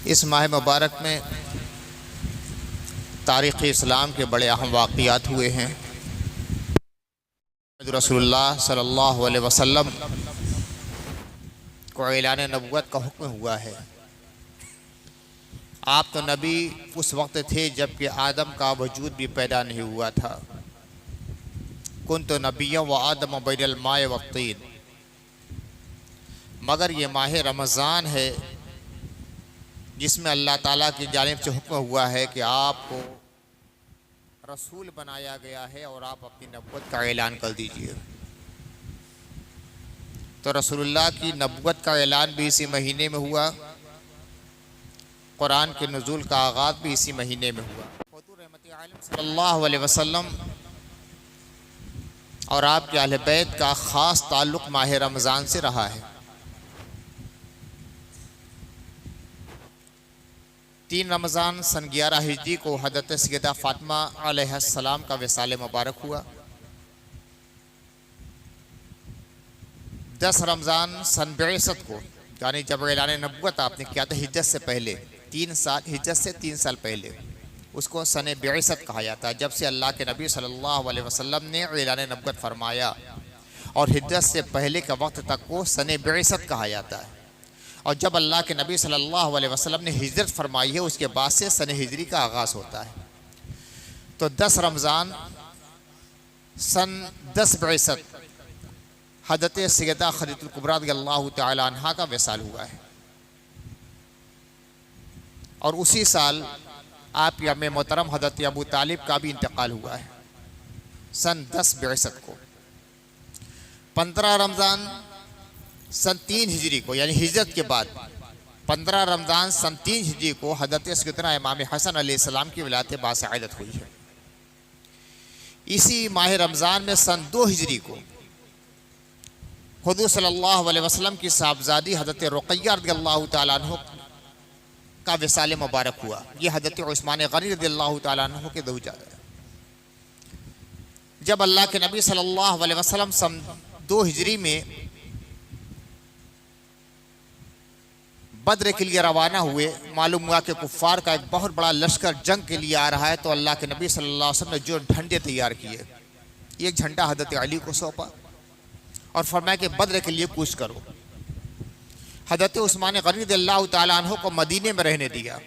इस माह मुबारक में तारीख़ इस्लाम के बड़े अहम वाक़ियात हुए हैं। रसूलुल्लाह सल्लल्लाहु अलैहि वसल्लम को ऐलान नबुव्वत का हुक्म हुआ है। आप तो नबी उस वक्त थे जबकि आदम का वजूद भी पैदा नहीं हुआ था। कुन्तु नबिय्यन व आदम बैनल माए व तीन। मगर ये माह रमज़ान है जिसमें अल्लाह ताला की जानिब से हुक्म हुआ है कि आपको रसूल बनाया गया है और आप अपनी नबुव्वत का ऐलान कर दीजिए। तो रसूलुल्लाह की नबुव्वत का ऐलान भी इसी महीने में हुआ, कुरान के नुज़ूल का आगाज़ भी इसी महीने में हुआ। हुज़ूर रहमत आलम सल्लल्लाहु अलैहि वसल्लम और आपके अहले बैत का ख़ास ताल्लुक़ माह रमज़ान से रहा है। 3 रमज़ान सन 11 हिजरी को हज़रत सैयदा फ़ातिमा अलैहिस्सलाम का विसाल मुबारक हुआ। 10 रमज़ान सन बिअसत को, यानी जब ऐलान नबुव्वत आपने किया था हिज्जत से पहले, 3 साल, हिज्जत से 3 साल पहले, उसको सन बिअसत कहा जाता है। जब से अल्लाह के नबी सल्लल्लाहु अलैहि वसल्लम ने ऐलान नबुव्वत फरमाया और हिज्जत से पहले के वक्त तक को सन बिअसत कहा जाता है। और जब अल्लाह के नबी सल्लल्लाहु अलैहि वसल्लम ने हिजरत फरमाई है उसके बाद से सन हिजरी का आगाज़ होता है। तो 10 रमज़ान सन 10 बिअसत हज़रत सैयदा खदीजतुल कुबरा रज़ियल्लाहु तआला अन्हा का विसाल हुआ है। और उसी साल आप याम मोहतरम हज़रत अबू तालिब का भी इंतकाल हुआ है सन 10 बिअसत को। 15 रमज़ान सन 3 हिजरी को, यानी हिजरत के बाद 15 रमज़ान सन 3 हिजरी को हज़रत सैयदना इमाम हसन अलैहिस्सलाम की विलायत बासआदत हुई है। इसी माह रमज़ान में सन 2 हिजरी को हुज़ूर सल्लल्लाहु अलैहि वसल्लम की साहबजादी हज़रत रुक़य्या रज़ियल्लाहु तआला अन्हा का विसाल मुबारक हुआ। ये हज़रत उस्मान गनी रज़ियल्लाहु तआला अन्हु के ज़ौजा है। जब अल्लाह के नबी सल्लल्लाहु अलैहि वसल्लम सन 2 हिजरी में बद्र के लिए रवाना हुए, मालूम हुआ कि कुफ़ार का एक बहुत बड़ा लश्कर जंग के लिए आ रहा है। तो अल्लाह के नबी सल्लल्लाहु अलैहि वसल्लम ने जो झंडे तैयार किए, एक झंडा हज़रत अली को सौंपा और फरमाया कि बद्र के लिए कूच करो। हज़रत उस्मान गनी रज़ियल्लाहु तआला अन्हु को मदीने में रहने दिया।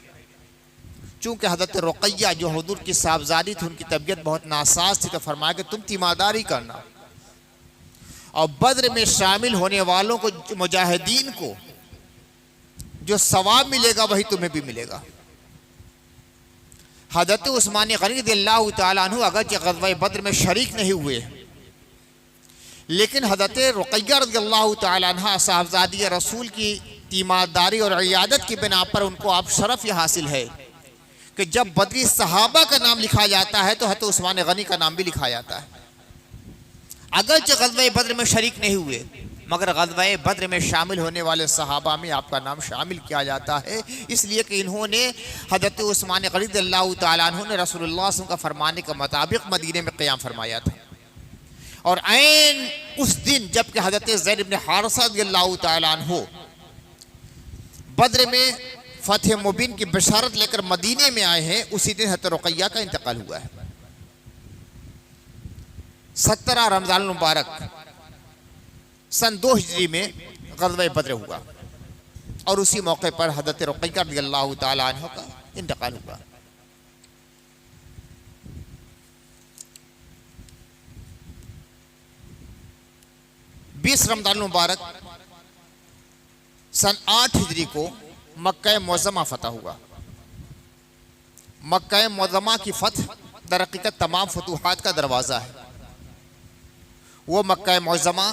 चूँकि हज़रत रुक़य्या जो हुज़ूर की साहबजादी थी, उनकी तबीयत बहुत नासाज थी, तो फरमाया कि तुम तीमारदारी करना और बद्र में शामिल होने वालों को, मुजाहिदीन को जो सवाब मिलेगा वही तुम्हें भी मिलेगा। हज़रत उस्मान गनी रज़ियल्लाहु तआला अन्हु अगरचे ग़ज़वा बद्र में शरीक नहीं हुए, लेकिन हज़रत रुक़य्या रज़ियल्लाहु तआला अन्हा साहबजादी रसूल की तीमारदारी और इयादत की बिना पर उनको आप शरफ़ ये हासिल है कि जब बदरी सहाबा का नाम लिखा जाता है तो हज़रत उस्मान गनी का नाम भी लिखा जाता है। अगरचे ग़ज़वा बद्र में शरीक नहीं हुए, मगर ग़ज़वा बद्र में शामिल होने वाले सहाबा में आपका नाम शामिल किया जाता है, इसलिए कि इन्होंने हज़रत उस्मान गनी रज़ियल्लाहु तआला अन्हु ने रसूलुल्लाह सल्लल्लाहु अलैहि वसल्लम का फरमाने के मुताबिक मदीने में क़याम फरमाया था। और ऐन उस दिन जबकि हज़रत ज़ैद इब्न हारिसा रज़ियल्लाहु तआला अन्हु बद्र में फ़तह मुबीन की बशारत लेकर मदीने में आए हैं, उसी दिन हज़रत रुक़य्या का इंतकाल हुआ है। 17 रमज़ान मुबारक सन 2 हिजरी में ग़ज़वा बद्र हुआ और उसी मौके पर हज़रत रुक़य्या रज़ियल्लाहु तआला अन्हा का इंतकाल हुआ। बीस रमज़ान मुबारक सन 8 हिजरी को मक्का मुअज़्ज़मा फ़तह हुआ। मक्का मुअज़्ज़मा की फ़तह दर हक़ीक़त तमाम फतूहात का दरवाज़ा है। वो मक्का मुअज़्ज़मा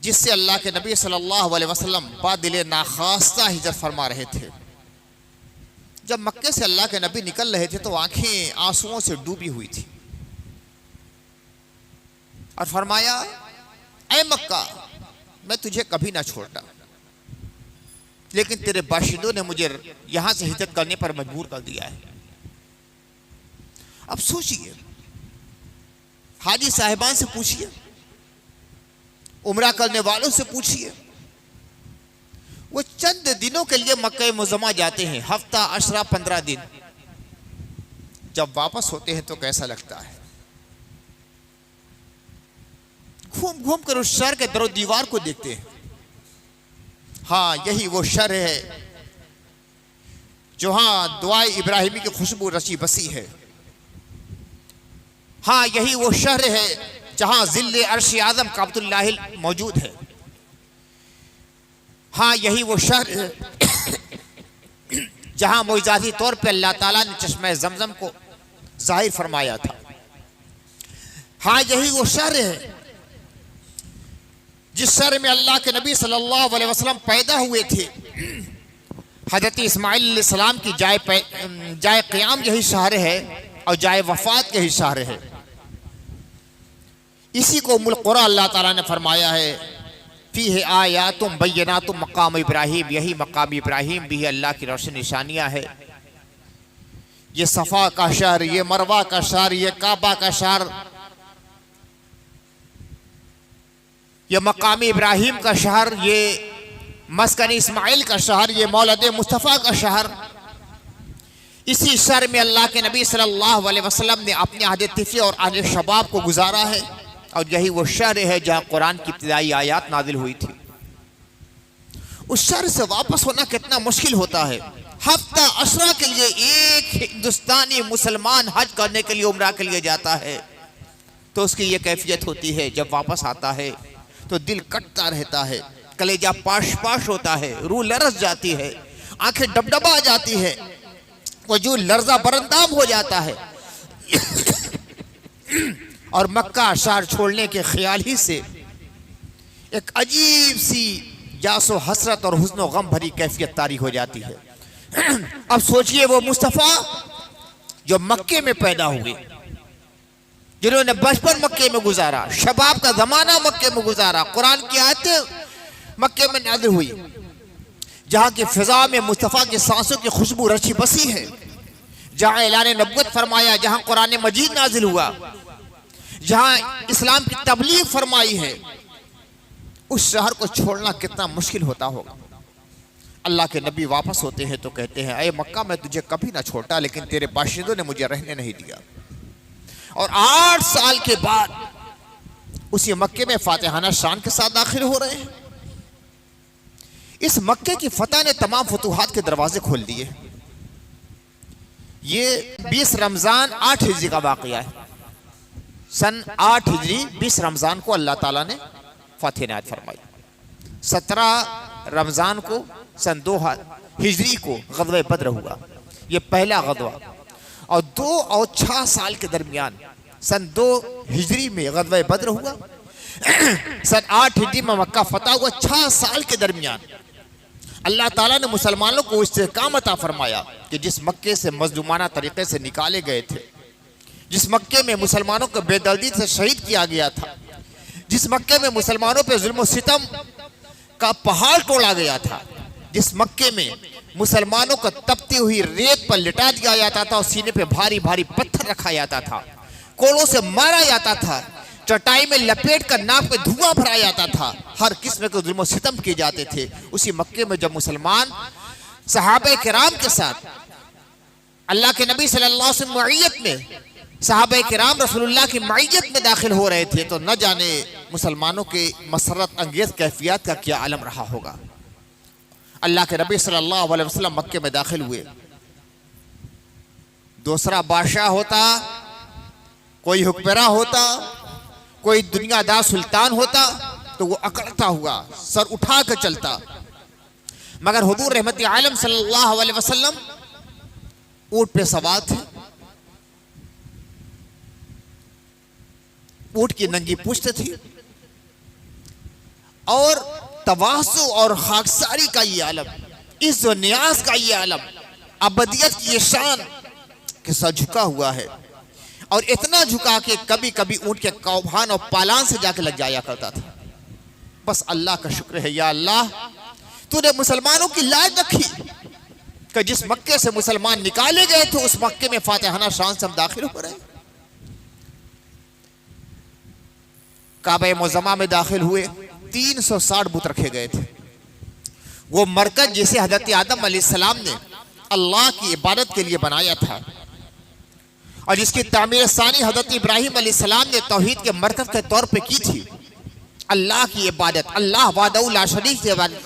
जिससे अल्लाह के नबी सल्लल्लाहु अलैहि वसल्लम बादिल नाखास्ता हिजरत फरमा रहे थे। जब मक्के से अल्लाह के नबी निकल रहे थे तो आंखें आंसुओं से डूबी हुई थी और फरमाया, ऐ मक्का, मैं तुझे कभी ना छोड़ता, लेकिन तेरे बाशिंदों ने मुझे यहां से हिजरत करने पर मजबूर कर दिया है। अब सोचिए, हाजी साहिबान से पूछिए, उम्रा करने वालों से पूछिए, वो चंद दिनों के लिए मक्का मुज़म्मा जाते हैं, हफ्ता, अशरा, 15 दिन। जब वापस होते हैं तो कैसा लगता है? घूम घूम कर उस शहर के दरो दीवार को देखते हैं। हाँ, यही वो शहर है जहां दुआए इब्राहिमी की खुशबू रची बसी है। हाँ, यही वो शहर है जहां जिल्ले अर्श आज़म काबतुल्लाह मौजूद है। हाँ, यही वो शहर है जहां मोइज़ाती तौर पे अल्लाह ताला ने चश्मे ज़मज़म को जाहिर फरमाया था। हाँ, यही वो शहर है जिस शहर में अल्लाह के नबी सल्लल्लाहु अलैहि वसल्लम पैदा हुए थे। हज़रत इस्माइल अलैहिस्सलाम की जाए क़याम यही शहर है और जाए वफ़ात यही शहर है। इसी को उम्मुल क़ुरा अल्लाह ताला ने फरमाया है, फ़ीहि आयातुम बय्यिनातुम मक़ाम इब्राहीम, यही मक़ाम इब्राहीम भी अल्लाह की रोशन निशानियाँ है। ये सफ़ा का शहर, ये मरवा का शहर, ये काबा का शहर, ये मक़ाम इब्राहीम का शहर, ये मस्कन इस्माइल का शहर, ये मौलद मुस्तफ़ा का शहर। इसी शहर में अल्लाह के नबी सल्लल्लाहु अलैहि वसल्लम ने अपने अहद तिफ़ी और अहद शबाब को गुजारा है। और यही वो शहर है जहाँ कुरान की इब्तिदाई आयात नाजिल हुई थी। उस शहर से वापस होना कितना मुश्किल होता है। हफ्ता अशरा के लिए एक हिंदुस्तानी मुसलमान हज करने के लिए, उम्रा के लिए जाता है तो उसकी ये कैफियत होती है, जब वापस आता है तो दिल कटता रहता है, कलेजा पाश पाश होता है, रूह लरस जाती है, आंखें डबडबा जाती है, वजूद लर्जा बरंदाम हो जाता है और मक्का शहर छोड़ने के ख्याल ही से एक अजीब सी जासो हसरत और हुस्न गम भरी कैफियत तारी हो जाती है। अब सोचिए वो मुस्तफ़ा जो मक्के में पैदा हुए, जिन्होंने बचपन मक्के में गुजारा, शबाब का जमाना मक्के में गुजारा, कुरान की आयतें मक्के में नाज़िल हुई, जहाँ की फिजा में मुस्तफ़ा की सांसों की खुशबू रची बसी है, जहाँ ऐलान नबुव्वत फरमाया, जहाँ कुरान मजीद नाजिल हुआ, जहाँ इस्लाम की तबलीग फरमाई है, उस शहर को छोड़ना कितना मुश्किल होता होगा। अल्लाह के नबी वापस होते हैं तो कहते हैं, अरे मक्का मैं तुझे कभी ना छोड़ता, लेकिन तेरे बाशिंदों ने मुझे रहने नहीं दिया। और 8 साल के बाद उसी मक्के में फातिहाना शान के साथ दाखिल हो रहे हैं। इस मक्के की फतह ने तमाम फतूहात के दरवाजे खोल दिए। ये 20 रमज़ान 8 हिजरी का वाक़या है। सन 8 हिजरी 20 रमज़ान को अल्लाह ताला ने फतह इनायत फरमाई। 17 रमज़ान को सन 2 हिजरी को ग़ज़वा बद्र हुआ, ये पहला ग़ज़वा। और 2 और 6 साल के दरमियान सन 2 हिजरी में ग़ज़वा बद्र हुआ, सन 8 हिजरी में मक्का फतह हुआ। 6 साल के दरमियान अल्लाह ताला ने मुसलमानों को इस्तेकाम अता फरमाया कि जिस मक्के से मज़लूमाना तरीक़े से निकाले गए थे, जिस मक्के में मुसलमानों को बेदर्दी से शहीद किया गया था, जिस मक्के में मुसलमानों पर जुल्म सितम का पहाड़ तोड़ा गया था, जिस मक्के में मुसलमानों को तपती हुई रेत पर लिटा दिया जाता था और सीने पे भारी भारी पत्थर रखा जाता था, कोड़ों से मारा जाता था, चटाई में लपेट कर नाक पे धुआं भरा जाता था, हर किस्म के जुल्म सितम किए जाते थे। उसी मक्के में जब मुसलमान सहाबा किराम के साथ अल्लाह के नबी सल्लल्लाहु अलैहि वसल्लम मईयत में, सहाबा किराम रसूलुल्लाह की मईयत में दाखिल हो रहे थे, तो न जाने मुसलमानों के मसरत अंगेज कैफियत का क्या आलम रहा होगा। अल्लाह के नबी सल्लल्लाहु अलैहि वसल्लम मक्के में दाखिल हुए। दूसरा बादशाह होता, कोई हुक्मरान होता, कोई दुनियादार सुल्तान होता तो वो अकड़ता हुआ सर उठा कर चलता, मगर हुजूर रहमत आलम सल्लल्लाहु अलैहि वसल्लम ऊंट पे सवार थे। ऊंट की नंगी पुश्त थी और तवाज़ु और खाकसारी का ये आलम, इज़्ज़ व नियाज़ का ये आलम, अबदियत की ये शान के साथ झुका हुआ है। और इतना झुका कि कभी कभी ऊंट के कौभान और पालान से जाके लग जाया करता था। बस अल्लाह का शुक्र है, या अल्लाह तूने मुसलमानों की लाज रखी कि जिस मक्के से मुसलमान निकाले गए थे उस मक्के में फातिहाना शान से हम दाखिल हो रहे हैं। काबा मुज़म्मा में दाखिल हुए, 360 बुत रखे गए थे। वो मरकज जिसे हजरत आदम अलैहिस्सलाम ने अल्लाह की इबादत के लिए बनाया था और जिसकी तामीर सानी हजरत इब्राहिम अलैहिस्सलाम ने तौहीद के मरकज के तौर पे की थी, अल्लाह की इबादत, अल्लाह वहदहू ला शरीक की इबादत,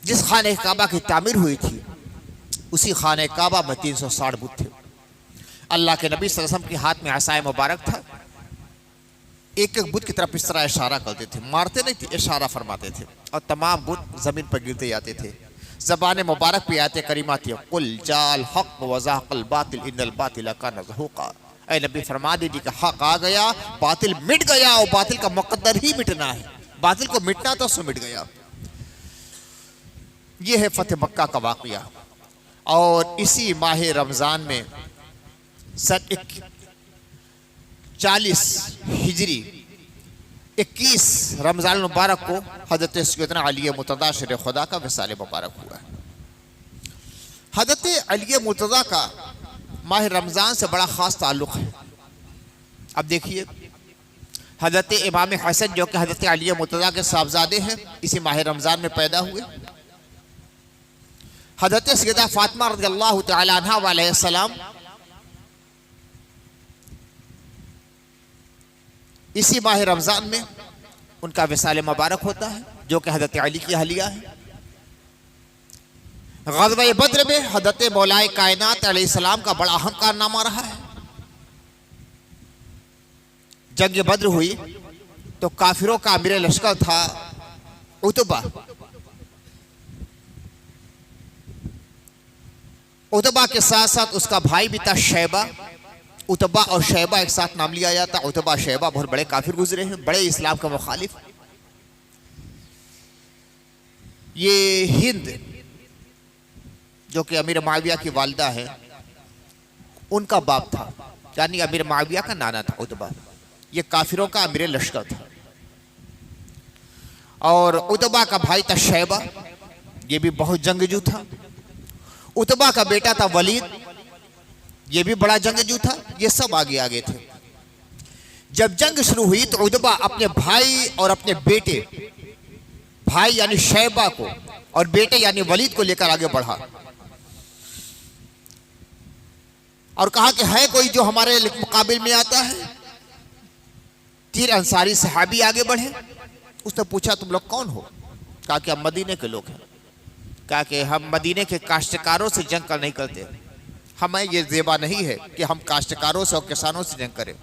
जिस खाने काबा की तामीर हुई थी उसी खाने काबा में 360 बुत थे। अल्लाह के नबी सल्लल्लाहु अलैहि वसल्लम के हाथ में असाए मुबारक था। एक एक बुत की तरफ इस तरह इशारा करते थे, मारते नहीं थे, इशारा फरमाते थे और तमाम बुत जमीन पर गिरते जाते थे। ज़बान मुबारक पे आते करीमा थी, कुल जाल हक व ज़ाक़ल बातिल इन्नल बातिल कान ज़हूक़ा। ऐ नबी फरमा दीजिए कि हक आ गया, बातिल मिट गया और बातिल का मुक़द्दर ही मिटना है, बातिल को मिटना तो उससे मिट गया। ये है फतेह मक्का का वाक़या। और इसी माह रमज़ान में सन 40 हिजरी 21 रमज़ान मुबारक को हज़रत सैयदना अली मुर्तज़ा शेर खुदा का विसाल मुबारक हुआ है। हज़रत अली मुर्तज़ा का माह रमज़ान से बड़ा ख़ास ताल्लुक़ है। अब देखिए, हज़रत इमाम हसन जो कि हज़रत अली मुर्तज़ा के साहबजादे हैं, इसी माह रमज़ान में पैदा हुए। हज़रत सैयदा फ़ातिमा रज़ियल्लाहु तआला अन्हा अलैहिस्सलाम इसी माह रमज़ान में उनका विसाल मुबारक होता है, जो कि हज़रत अली की हलिया है। ग़ज़वा बद्र में हज़रत मौलाए कायनात अलैहिस्सलाम का बड़ा अहम कारनामा रहा है। जंग बद्र हुई तो काफिरों का अमीर लश्कर था उतबा। उतबा के साथ साथ उसका भाई भी था शैबा। उतबा और शैबा एक साथ नाम लिया जाता। उतबा शैबा बहुत बड़े काफिर गुजरे हैं, बड़े इस्लाम के मुखालिफ। ये हिंद जो कि अमीर मुआविया की वालिदा है, उनका बाप था, यानी अमीर मुआविया का नाना था उतबा। ये काफिरों का अमीर लश्कर था। और उतबा का भाई था शैबा, ये भी बहुत जंगजू था। उतबा का बेटा था वलीद, ये भी बड़ा जंगजू था। ये सब आगे आगे थे। जब जंग शुरू हुई तो उतबा अपने भाई और अपने बेटे, भाई यानी शैबा को और बेटे यानी वलीद को लेकर आगे बढ़ा और कहा कि है कोई जो हमारे मुकाबिल में आता है। 3 अंसारी सहाबी आगे बढ़े। उसने पूछा तुम लोग कौन हो? कहा कि हम मदीने के लोग हैं। कहा कि हम मदीने के काश्तकारों से जंग कर नहीं करते, हमें ये ज़ेबा नहीं है कि हम काश्तकारों से और किसानों से जंग करें।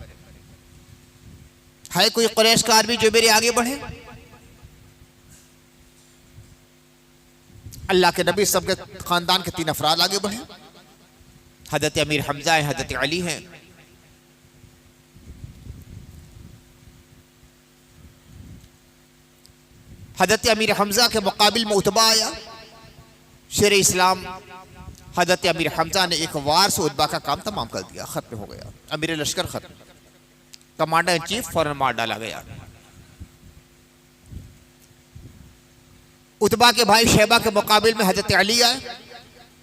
है कोई कुरैश का आदमी जो मेरे आगे बढ़े? अल्लाह के नबी सबके खानदान के 3 अफराद आगे बढ़े। हजरत अमीर हमजा है, हजरत अली हैं। हजरत अमीर हमजा के मुकाबिल में उतबा आया, शेर इस्लाम। हजरत अमीर हमजा ने एक वार से उतबा का काम तमाम कर दिया, खत्म हो गया। अमीर लश्कर खत्म, कमांडर इन चीफ फौरन मार डाला गया। उतबा के भाई शैबा के मुकाबिल में हजरत अली आए।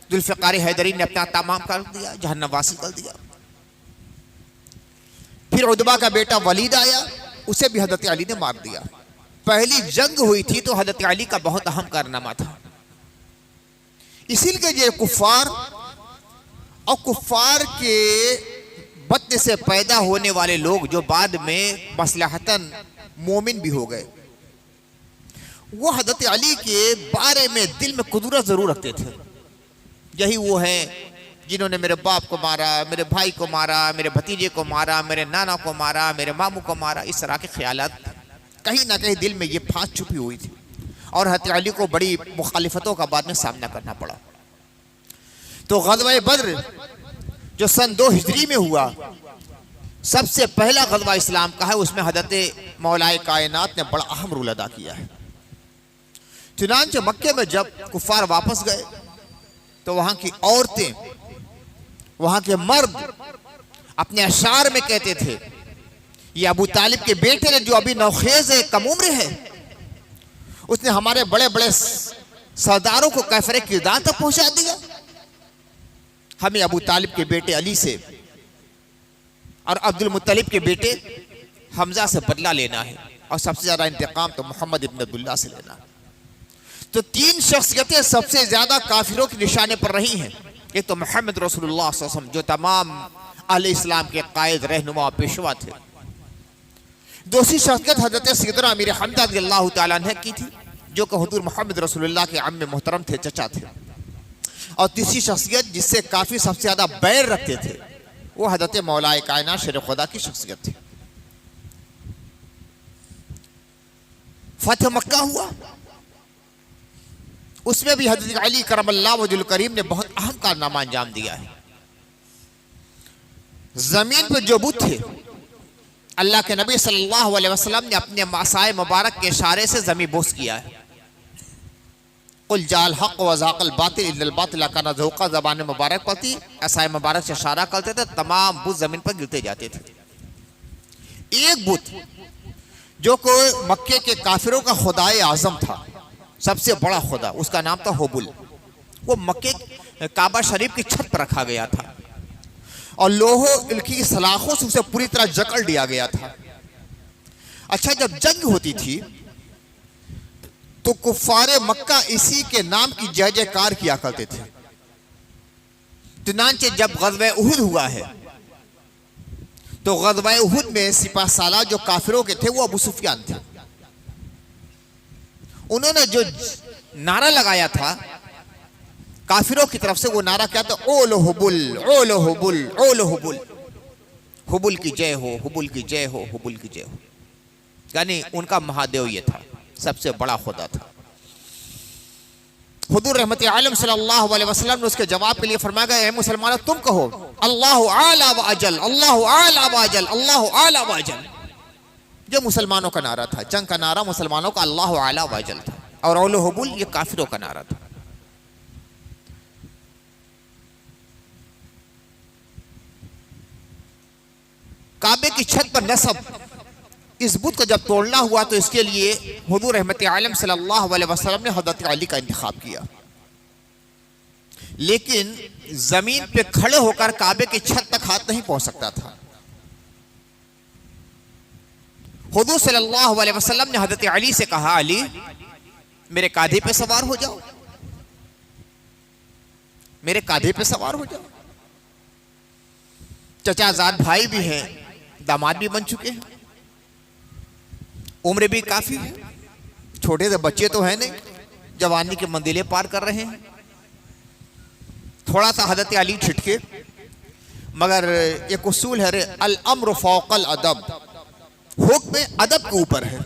जुल्फ़िकार हैदरी ने अपना तमाम कर दिया, जहन्नम वासिल कर दिया। फिर उतबा का बेटा वलीद आया, उसे भी हजरत अली ने मार दिया। पहली जंग हुई थी तो हजरत अली का बहुत अहम कारनामा था। इसीलिए ये कुफ्फार और कुफ्फार के बत्ते से पैदा होने वाले लोग जो बाद में मसलहतन मोमिन भी हो गए, वो हजरत अली के बारे में दिल में कुदरत जरूर रखते थे। यही वो हैं जिन्होंने मेरे बाप को मारा, मेरे भाई को मारा, मेरे भतीजे को मारा, मेरे नाना को मारा, मेरे मामू को मारा। इस तरह के ख्यालात कहीं ना कहीं दिल में ये फांस छुपी हुई थी और हजरत अली को बड़ी मुखालिफतों का बाद में सामना करना पड़ा। तो ग़ज़वा बद्र जो सन 2 हिजरी में हुआ, सबसे पहला ग़ज़वा इस्लाम का है। उसमें हजरत मौलाए कायनात ने बड़ा अहम रोल अदा किया है। चुनांचे मक्के में जब कुफ्फार वापस गए तो वहां की औरतें, वहां के मर्द अपने अशार में कहते थे, ये अबू तालिब के बेटे ने जो अभी नौखेज है, कम उम्र है, उसने हमारे बड़े बड़े सरदारों को कैफरे किरदार तक पहुंचा दिया। हमें अबू तालिब के बेटे अली से और अब्दुल मुत्तलिब के बेटे हमजा से बदला लेना है। और सबसे ज़्यादा इंतकाम तो मोहम्मद इब्न अब्दुल्लाह से लेना। तो तीन शख्सियतें सबसे ज़्यादा काफिरों के निशाने पर रही हैं। एक तो मोहम्मद रसूलुल्लाह सल्लल्लाहु अलैहि वसल्लम जो तमाम अहले इस्लाम के कायद, रहनुमा, पेशवा थे। दूसरी शख्सियत हज़रत सैयदना अमीर हमजा रज़ियल्लाहु तआला अन्हु की थी, जो कि हुज़ूर मोहम्मद रसूलुल्लाह के अम्मे मोहतरम थे, चचा थे। और तीसरी शख्सियत जिससे काफ़ी सबसे ज़्यादा बैर रखते थे वो हज़रत मौलाए कायनात शेर खुदा की शख्सियत थी। फतह मक्का हुआ, उसमें भी हज़रत अली करमल्लाहु वजहुल करीम ने बहुत अहम कारनामा अंजाम दिया है। जमीन पर जो बुत थे, अल्लाह के नबी सल्लल्लाहु अलैहि वसल्लम ने अपने मासाए मुबारक के इशारे से जमी बोस किया है। कुल जाल हक व ज़ाक़ल बातिल इन्नल बातिल काना ज़हूक़ा, ज़बान मुबारक पड़ती ऐसा मुबारक से इशारा करते थे, तमाम बुत जमीन पर गिरते जाते थे। एक बुत जो को मक्के के काफिरों का खुदाए आज़म था, सबसे बड़ा खुदा, उसका नाम था हुबुल। वो मक्के काबा शरीफ की छत पर रखा गया था और लोहो की सलाखों से उसे पूरी तरह जकड़ दिया गया था। अच्छा, जब जंग होती थी तो कुफ्फारे मक्का इसी के नाम की जय जयकार किया करते थे। चुनांचे जब ग़ज़वा उहुद हुआ है तो ग़ज़वा उहुद में सिपाह सालार जो काफिरों के थे वो अबू सुफियान थे। उन्होंने जो नारा लगाया था काफिरों की तरफ से, वो नारा क्या था? ओलो हुबुल, ओलो हुबुल, ओलो हुबुल, हुबुल की जय हो, हुबुल की जय हो, हुबुल की जय हो। यानी उनका महादेव ये था, सबसे बड़ा खुदा था। हुजूर रहमत आलम सल्लल्लाहु अलैहि वसल्लम ने उसके जवाब के लिए फरमाया गया, मुसलमानों तुम कहो अल्लाहु आला व अजल, अल्लाहु आला व अजल, अल्लाहु आला व अजल। जो मुसलमानों का नारा था, जंग का नारा मुसलमानों का अल्लाहु आला व अजल था, और ओलो हुबुल ये काफिरों का नारा था। काबे की छत पर नस्ब इस बुत को जब तोड़ना हुआ तो इसके लिए हुजूर रहमत आलम सल्लल्लाहु अलैहि वसल्लम ने हज़रत अली का इंतखाब किया। लेकिन जमीन पे खड़े होकर काबे की छत तक हाथ नहीं पहुंच सकता था। हुजूर सल्लल्लाहु अलैहि वसल्लम ने हज़रत अली से कहा, अली मेरे कांधे पे सवार हो जाओ, मेरे कांधे पे सवार हो जाओ। चचाजाद भाई भी हैं, दामाद भी बन चुके हैं, उम्र भी काफी है, छोटे से बच्चे तो हैं नहीं, जवानी के मंजिलें पार कर रहे हैं। थोड़ा सा हज़रत अली छिटके, मगर एक उसूल है, अल अम्र फौकल अदब, हुक्म अदब के ऊपर है।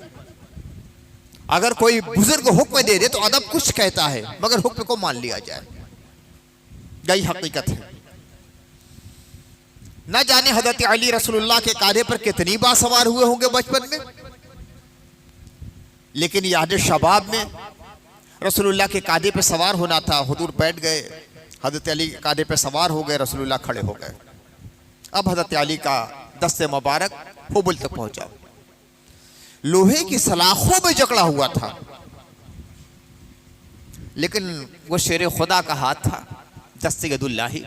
अगर कोई बुजुर्ग हुक्म दे दे तो अदब कुछ कहता है, मगर हुक्म को मान लिया जाए, यही हकीकत है। न जाने हज़रत अली रसूलुल्लाह के कांधे पर कितनी बार सवार हुए होंगे बचपन में, लेकिन याद शबाब में रसूलुल्लाह के कांधे पे सवार होना था। हुजूर बैठ गए, हज़रत अली के कांधे पे सवार हो गए, रसूलुल्लाह खड़े हो गए। अब हज़रत अली का दस्ते मुबारक हुबुल तक पहुंचा, लोहे की सलाखों में जकड़ा हुआ था, लेकिन वो शेर खुदा का हाथ था, दस्ते यदुल्लाही,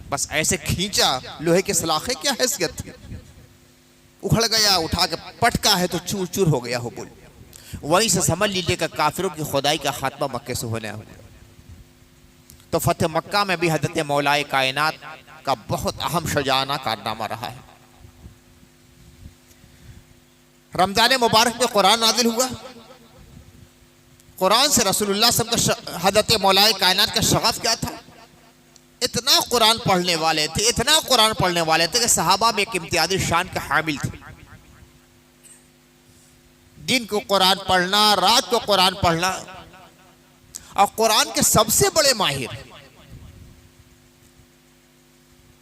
बस ऐसे खींचा, लोहे की सलाखें क्या हैसियत थी, उखड़ गया, उठा के पटका है तो चूर चूर हो गया हुबुल। वहीं से समझ लीजिए कि काफिरों की खुदाई का खात्मा मक्के से होने हुआ। तो फतेह मक्का में भी हज़रत मौलाए कायनात का बहुत अहम शजाना कारनामा रहा है। रमजान मुबारक में कुरान नाजिल हुआ, कुरान से रसूलुल्लाह सब का हज़रत मौलाए कायनात का शगफ क्या था? इतना कुरान पढ़ने वाले थे, इतना कुरान पढ़ने वाले थे कि सहाबा में एक इम्तियाजी शान के हामिल थे। दिन को कुरान पढ़ना, रात को कुरान पढ़ना, और कुरान के सबसे बड़े माहिर।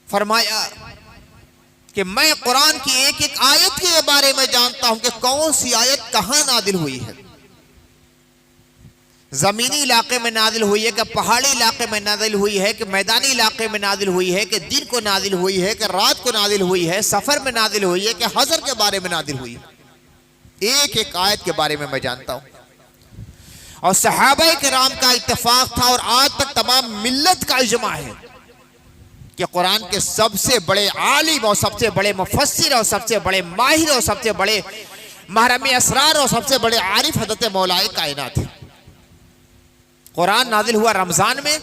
फरमाया कि मैं कुरान की एक एक आयत के बारे में जानता हूं कि कौन सी आयत कहां नाजिल हुई है। जमीनी इलाके में नाजिल हुई है कि पहाड़ी इलाके में नाजिल हुई है कि मैदानी इलाके में नाजिल हुई है कि दिन को नाजिल हुई है कि रात को नाजिल हुई है, सफर में नाजिल हुई है कि हजर के बारे में नाजिल हुई है। एक एक आयत के बारे में मैं जानता हूं। और सहाबा किराम का इत्तेफाक था और आज तक तमाम मिल्लत का इजमा है कि कुरान के सबसे बड़े आलिम और सबसे बड़े मुफस्सिर और सबसे बड़े माहिर और सबसे बड़े महरम असरार और सबसे बड़े आरिफ हजरत मौलाए कायनात है। कुरान नाजिल हुआ रमजान में,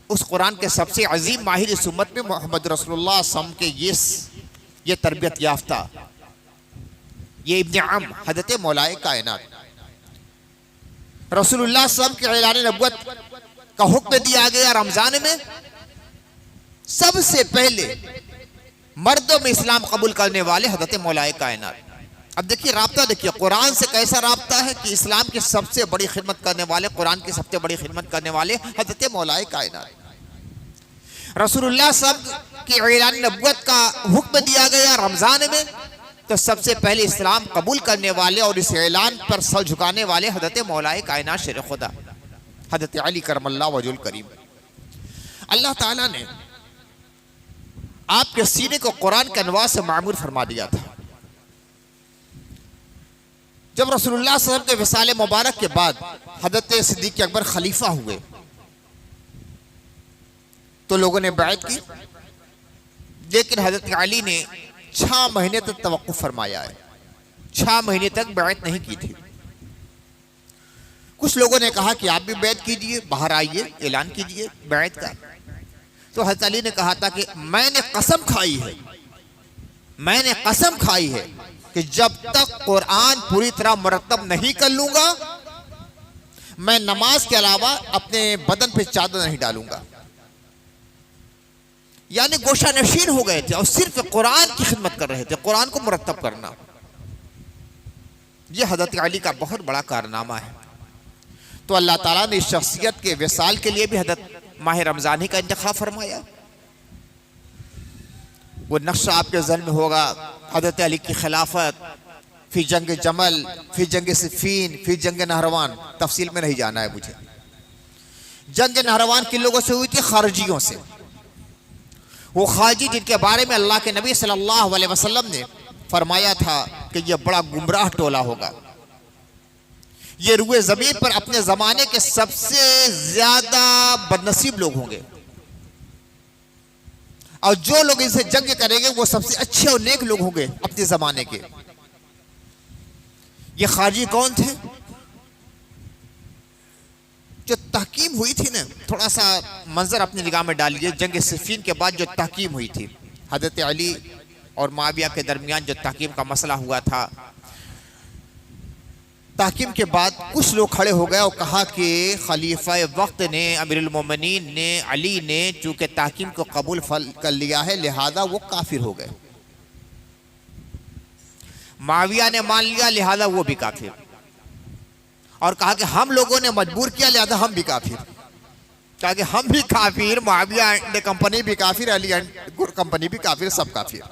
उस कुरान के सबसे अजीम माहिर इस उम्मत में मोहम्मद रसूलुल्लाह सल्लल्लाहु अलैहि वसल्लम के ये तरबियत याफ्ता, ये इब्ने अम हजरत मौलाए कायनात रसूलुल्लाह सल्लल्लाहु अलैहि वसल्लम के ऐलान नबुव्वत का हुक्म दिया गया रमजान में। सबसे पहले मर्दों में इस्लाम कबूल करने वाले हजरत मौलाए कायनात। अब देखिए राब्ता, देखिए कुरान से कैसा राब्ता है कि इस्लाम की सबसे बड़ी खिदमत करने वाले, कुरान की सबसे बड़ी खिदमत करने वाले हजरत मौलाए कायनात रसूलुल्लाह सल्लल्लाहु अलैहि वसल्लम की ऐलान नबुव्वत का हुक्म दिया गया रमजान में, तो सबसे पहले इस्लाम कबूल करने वाले और इस ऐलान पर सर झुकाने वाले हजरत मौलाए कायनात शेर खुदा हजरत अली करमल्लाहु वजहुल करीम। अल्लाह ताला ने आपके सीने को कुरान के अनवार से मामूर फरमा दिया था। जब रसूलुल्लाह सल्लल्लाहु अलैहि वसल्लम के विसाले मुबारक के बाद हजरत सिद्दीक़ अकबर खलीफा हुए तो लोगों ने बैत की, लेकिन हजरत अली ने 6 महीने तक तवक्कुफ फरमाया है। 6 महीने तक बैत नहीं की थी। कुछ लोगों ने कहा कि आप भी बैत कीजिए, बाहर आइए, ऐलान कीजिए बैत का। तो हजरत अली ने कहा था कि मैंने कसम खाई है कि जब तक कुरान पूरी तरह मुरत्तब नहीं कर लूंगा, मैं नमाज के अलावा अपने बदन पे चादर नहीं डालूंगा। यानी गोशा नशीन हो गए थे और सिर्फ कुरान की खिदमत कर रहे थे, कुरान को मुरत्तब करना। यह हजरत अली का बहुत बड़ा कारनामा है। तो अल्लाह ताला ने इस शख्सियत के विसाल के लिए भी हजरत माह रमजान ही का इंतखाब फरमाया। वो नक्शा आपके ज़हन में होगा, हजरत अली की खिलाफत, फिर जंग जमल, फिर जंग सिफ़ीन, फिर जंग नहरवान। तफसील में नहीं जाना है मुझे। जंग नहरवान किन लोगों से हुई थी? खारजियों से। वो खारजी जिनके बारे में अल्लाह के नबी सल्लल्लाहु अलैहि वसल्लम ने फरमाया था कि यह बड़ा गुमराह टोला होगा, ये रुए ज़मीन पर अपने ज़माने के सबसे ज़्यादा बदनसीब लोग होंगे, और जो लोग इनसे जंग करेंगे वो सबसे अच्छे और नेक लोग होंगे अपने ज़माने के। ये खारजी कौन थे? जो तहकीम हुई थी ना, थोड़ा सा मंजर अपनी निगाह में डालिए। जंग सिफ़ीन के बाद जो तहकीम हुई थी, हज़रत अली और मुआविया के दरमियान जो तहकीम का मसला हुआ था, तहकीम के बाद कुछ लोग खड़े हो गए और कहा कि खलीफा वक्त ने, अमीरुल मोमिनीन ने, अली ने चूंकि तहकीम को कबूल कर लिया है, लिहाजा वो काफिर हो गए। मुआविया ने मान लिया, लिहाजा वो भी काफिर। और कहा कि हम लोगों ने मजबूर किया, लिहाजा हम भी काफिर। कहा कि हम भी काफिर, मुआविया एंड कंपनी भी काफिर, अली एंड कंपनी भी काफिर, सब काफिर।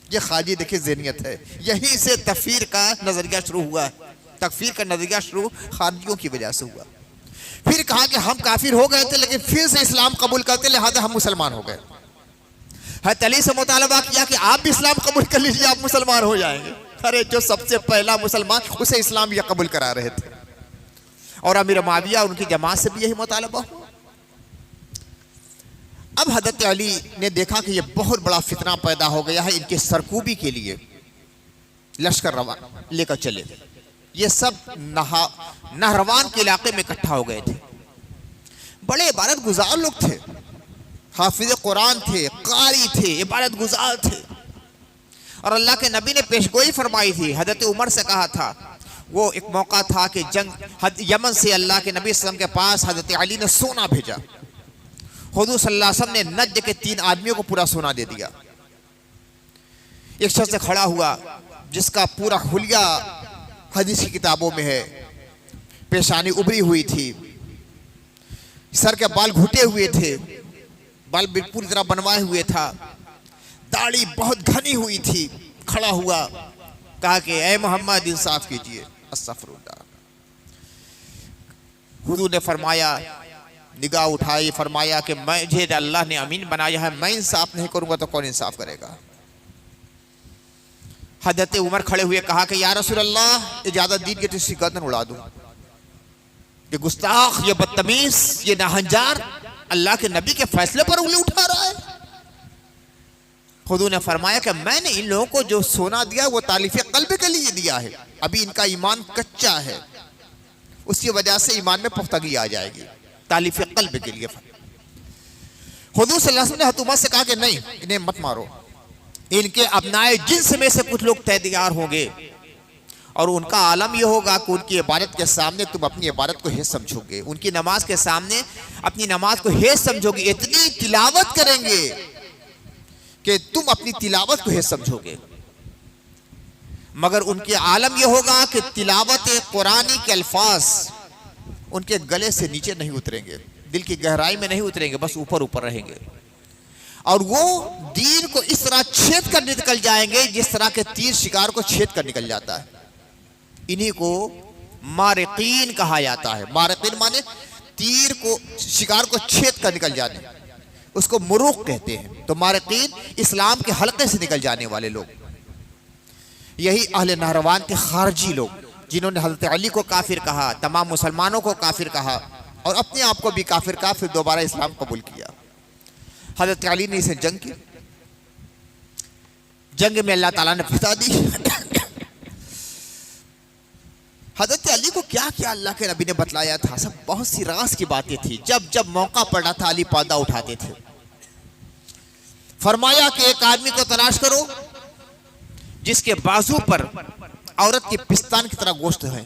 ये खाजी देखिए ज़हनियत है। यहीं से तकफीर का नजरिया शुरू हुआ है। तकफीर का नजरिया शुरू खारजियों की वजह से हुआ। फिर कहा कि हम काफिर हो गए थे, लेकिन फिर से इस्लाम कबूल करते, लिहाजा हम मुसलमान हो गए। हज़रत अली से मुतालबा किया कि आप भी इस्लाम कबूल कर लीजिए, आप मुसलमान हो जाएंगे। अरे जो सबसे पहला मुसलमान, उसे इस्लाम यह कबूल करा रहे थे। और अमीर मुआविया उनकी जमात से भी यही मुतालबा हुआ। अब हज़रत अली ने देखा कि यह बहुत बड़ा फितना पैदा हो गया है, इनके सरकूबी के लिए लश्कर रवाना लेकर चले। ये सब नहरवान के इलाके में इकट्ठा हो गए थे। बड़े इबादत गुजार लोग थे, हाफिज कुरान थे, कारी थे, इबादत गुजार थे। और अल्लाह के नबी ने पेशगोई फरमाई थी। हजरत उमर से कहा था, वो एक मौका था कि यमन से अल्लाह के नबी सल्लल्लाहु अलैहि वसल्लम के पास हजरत अली ने सोना भेजा। हुजूर सल्लल्लाहु अलैहि वसल्लम ने नज्द के 3 आदमियों को पूरा सोना दे दिया। एक शख्स खड़ा हुआ जिसका पूरा हुलिया हदीस की किताबों में है, पेशानी उभरी हुई थी, सर के बाल घुटे हुए थे, बाल पूरी तरह बनवाए हुए था, दाढ़ी बहुत घनी हुई थी। खड़ा हुआ, कहा कि ऐ मोहम्मद इंसाफ कीजिए। अस्तगफिरुल्लाह। हुजूर ने फरमाया, निगाह उठाई, फरमाया कि मुझे अल्लाह ने अमीन बनाया है, मैं इंसाफ नहीं करूंगा तो कौन इंसाफ करेगा। हजरत उमर खड़े हुए, कहा कि या रसूल अल्लाह, इजाजत दीजिए तो इसकी गर्दन उड़ा दूं। ये गुस्ताख, ये बदतमीज, ये नाहंजार अल्लाह के नबी के फैसले पर उंगली उठा रहा है। खुद ने फरमाया कि मैंने इन लोगों को जो सोना दिया वो तालीफ कल्ब के लिए दिया है, अभी इनका ईमान कच्चा है, उसकी वजह से ईमान में पुख्तगी आ जाएगी, तालीफ कल्ब के लिए। हुजूर सल्लल्लाहु अलैहि वसल्लम ने हज़रत उमर से कहा कि नहीं, इन्हें मत मारो, इनके अपनाए जिन्स में से कुछ लोग तैयार होंगे और उनका आलम यह होगा कि उनकी इबादत के सामने तुम अपनी इबादत को हेज समझोगे, उनकी नमाज के सामने अपनी नमाज को हेज समझोगे, इतनी तिलावत करेंगे कि तुम अपनी तिलावत को हेज समझोगे, मगर उनके आलम यह होगा कि तिलावत कुरानी के अल्फाज उनके गले से नीचे नहीं उतरेंगे, दिल की गहराई में नहीं उतरेंगे, बस ऊपर ऊपर रहेंगे, और वो दीन को इस तरह छेद कर निकल जाएंगे जिस तरह के तीर शिकार को छेद कर निकल जाता है। इन्हीं को मारिकीन कहा जाता है। मारिकीन माने तीर को, शिकार को छेद कर निकल जाने, उसको मुरूक कहते हैं। तो मारिकीन इस्लाम के हल्के से निकल जाने वाले लोग, यही अहले नहरवान के खारजी लोग जिन्होंने हज़रत अली को काफिर कहा, तमाम मुसलमानों को काफिर कहा और अपने आप को भी काफिर कहा, फिर दोबारा इस्लाम कबूल किया। हज़रत अली ने इसे जंग की, जंग में अल्लाह ताला ने फतह दी। हज़रत अली को क्या क्या अल्लाह के नबी ने बतलाया था, सब बहुत सी राज की बातें थी। जब जब मौका पड़ा था अली पर्दा उठाते थे। फरमाया कि एक आदमी को तलाश करो जिसके बाजू पर औरत के पिस्तान की तरह गोश्त है।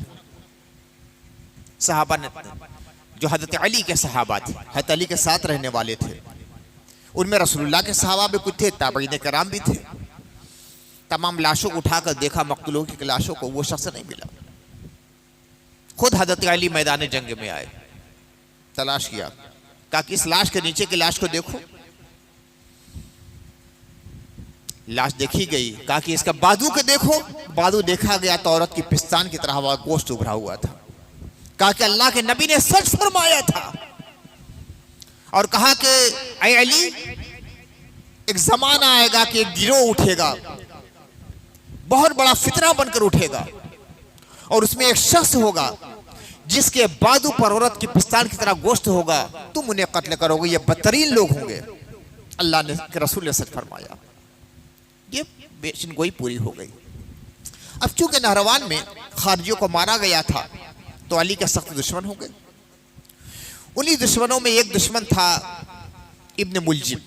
सहाबा ने, जो हज़रत अली के सहाबा थे, हज़रत अली के साथ रहने वाले थे, उनमें रसूलुल्लाह के सहाबा भी कुछ थे, ताबईन कराम भी थे। तमाम लाशों को उठाकर देखा, मकतूलों की लाशों को, वो शख्स नहीं मिला। खुद हज़रत अली मैदान जंग में आए, तलाश किया, कहा कि इस लाश के नीचे की लाश को देखो। लाश देखी गई, कहा कि इसका बाजू को देखो। बाजू देखा गया तो औरत की पिस्तान की तरह हवा गोश्त उभरा हुआ था। कहा कि अल्लाह के नबी ने सच फरमाया था, और कहा कि ऐ अली, एक जमाना आएगा कि एक गिरोह उठेगा, बहुत बड़ा फितना बनकर उठेगा, और उसमें एक शख्स होगा जिसके बाजू पर औरत की पिस्तान की तरह गोश्त होगा, तुम उन्हें कत्ल करोगे, ये बदतरीन लोग होंगे। अल्लाह ने के रसूल ने सच फरमाया। ये पेशन गोई पूरी हो गई। अब चूंकि नहरवान में खारजियों को मारा गया था तो अली के सख्त दुश्मन हो गए। उन्हीं दुश्मनों में एक दुश्मन था इब्न मुलजिम,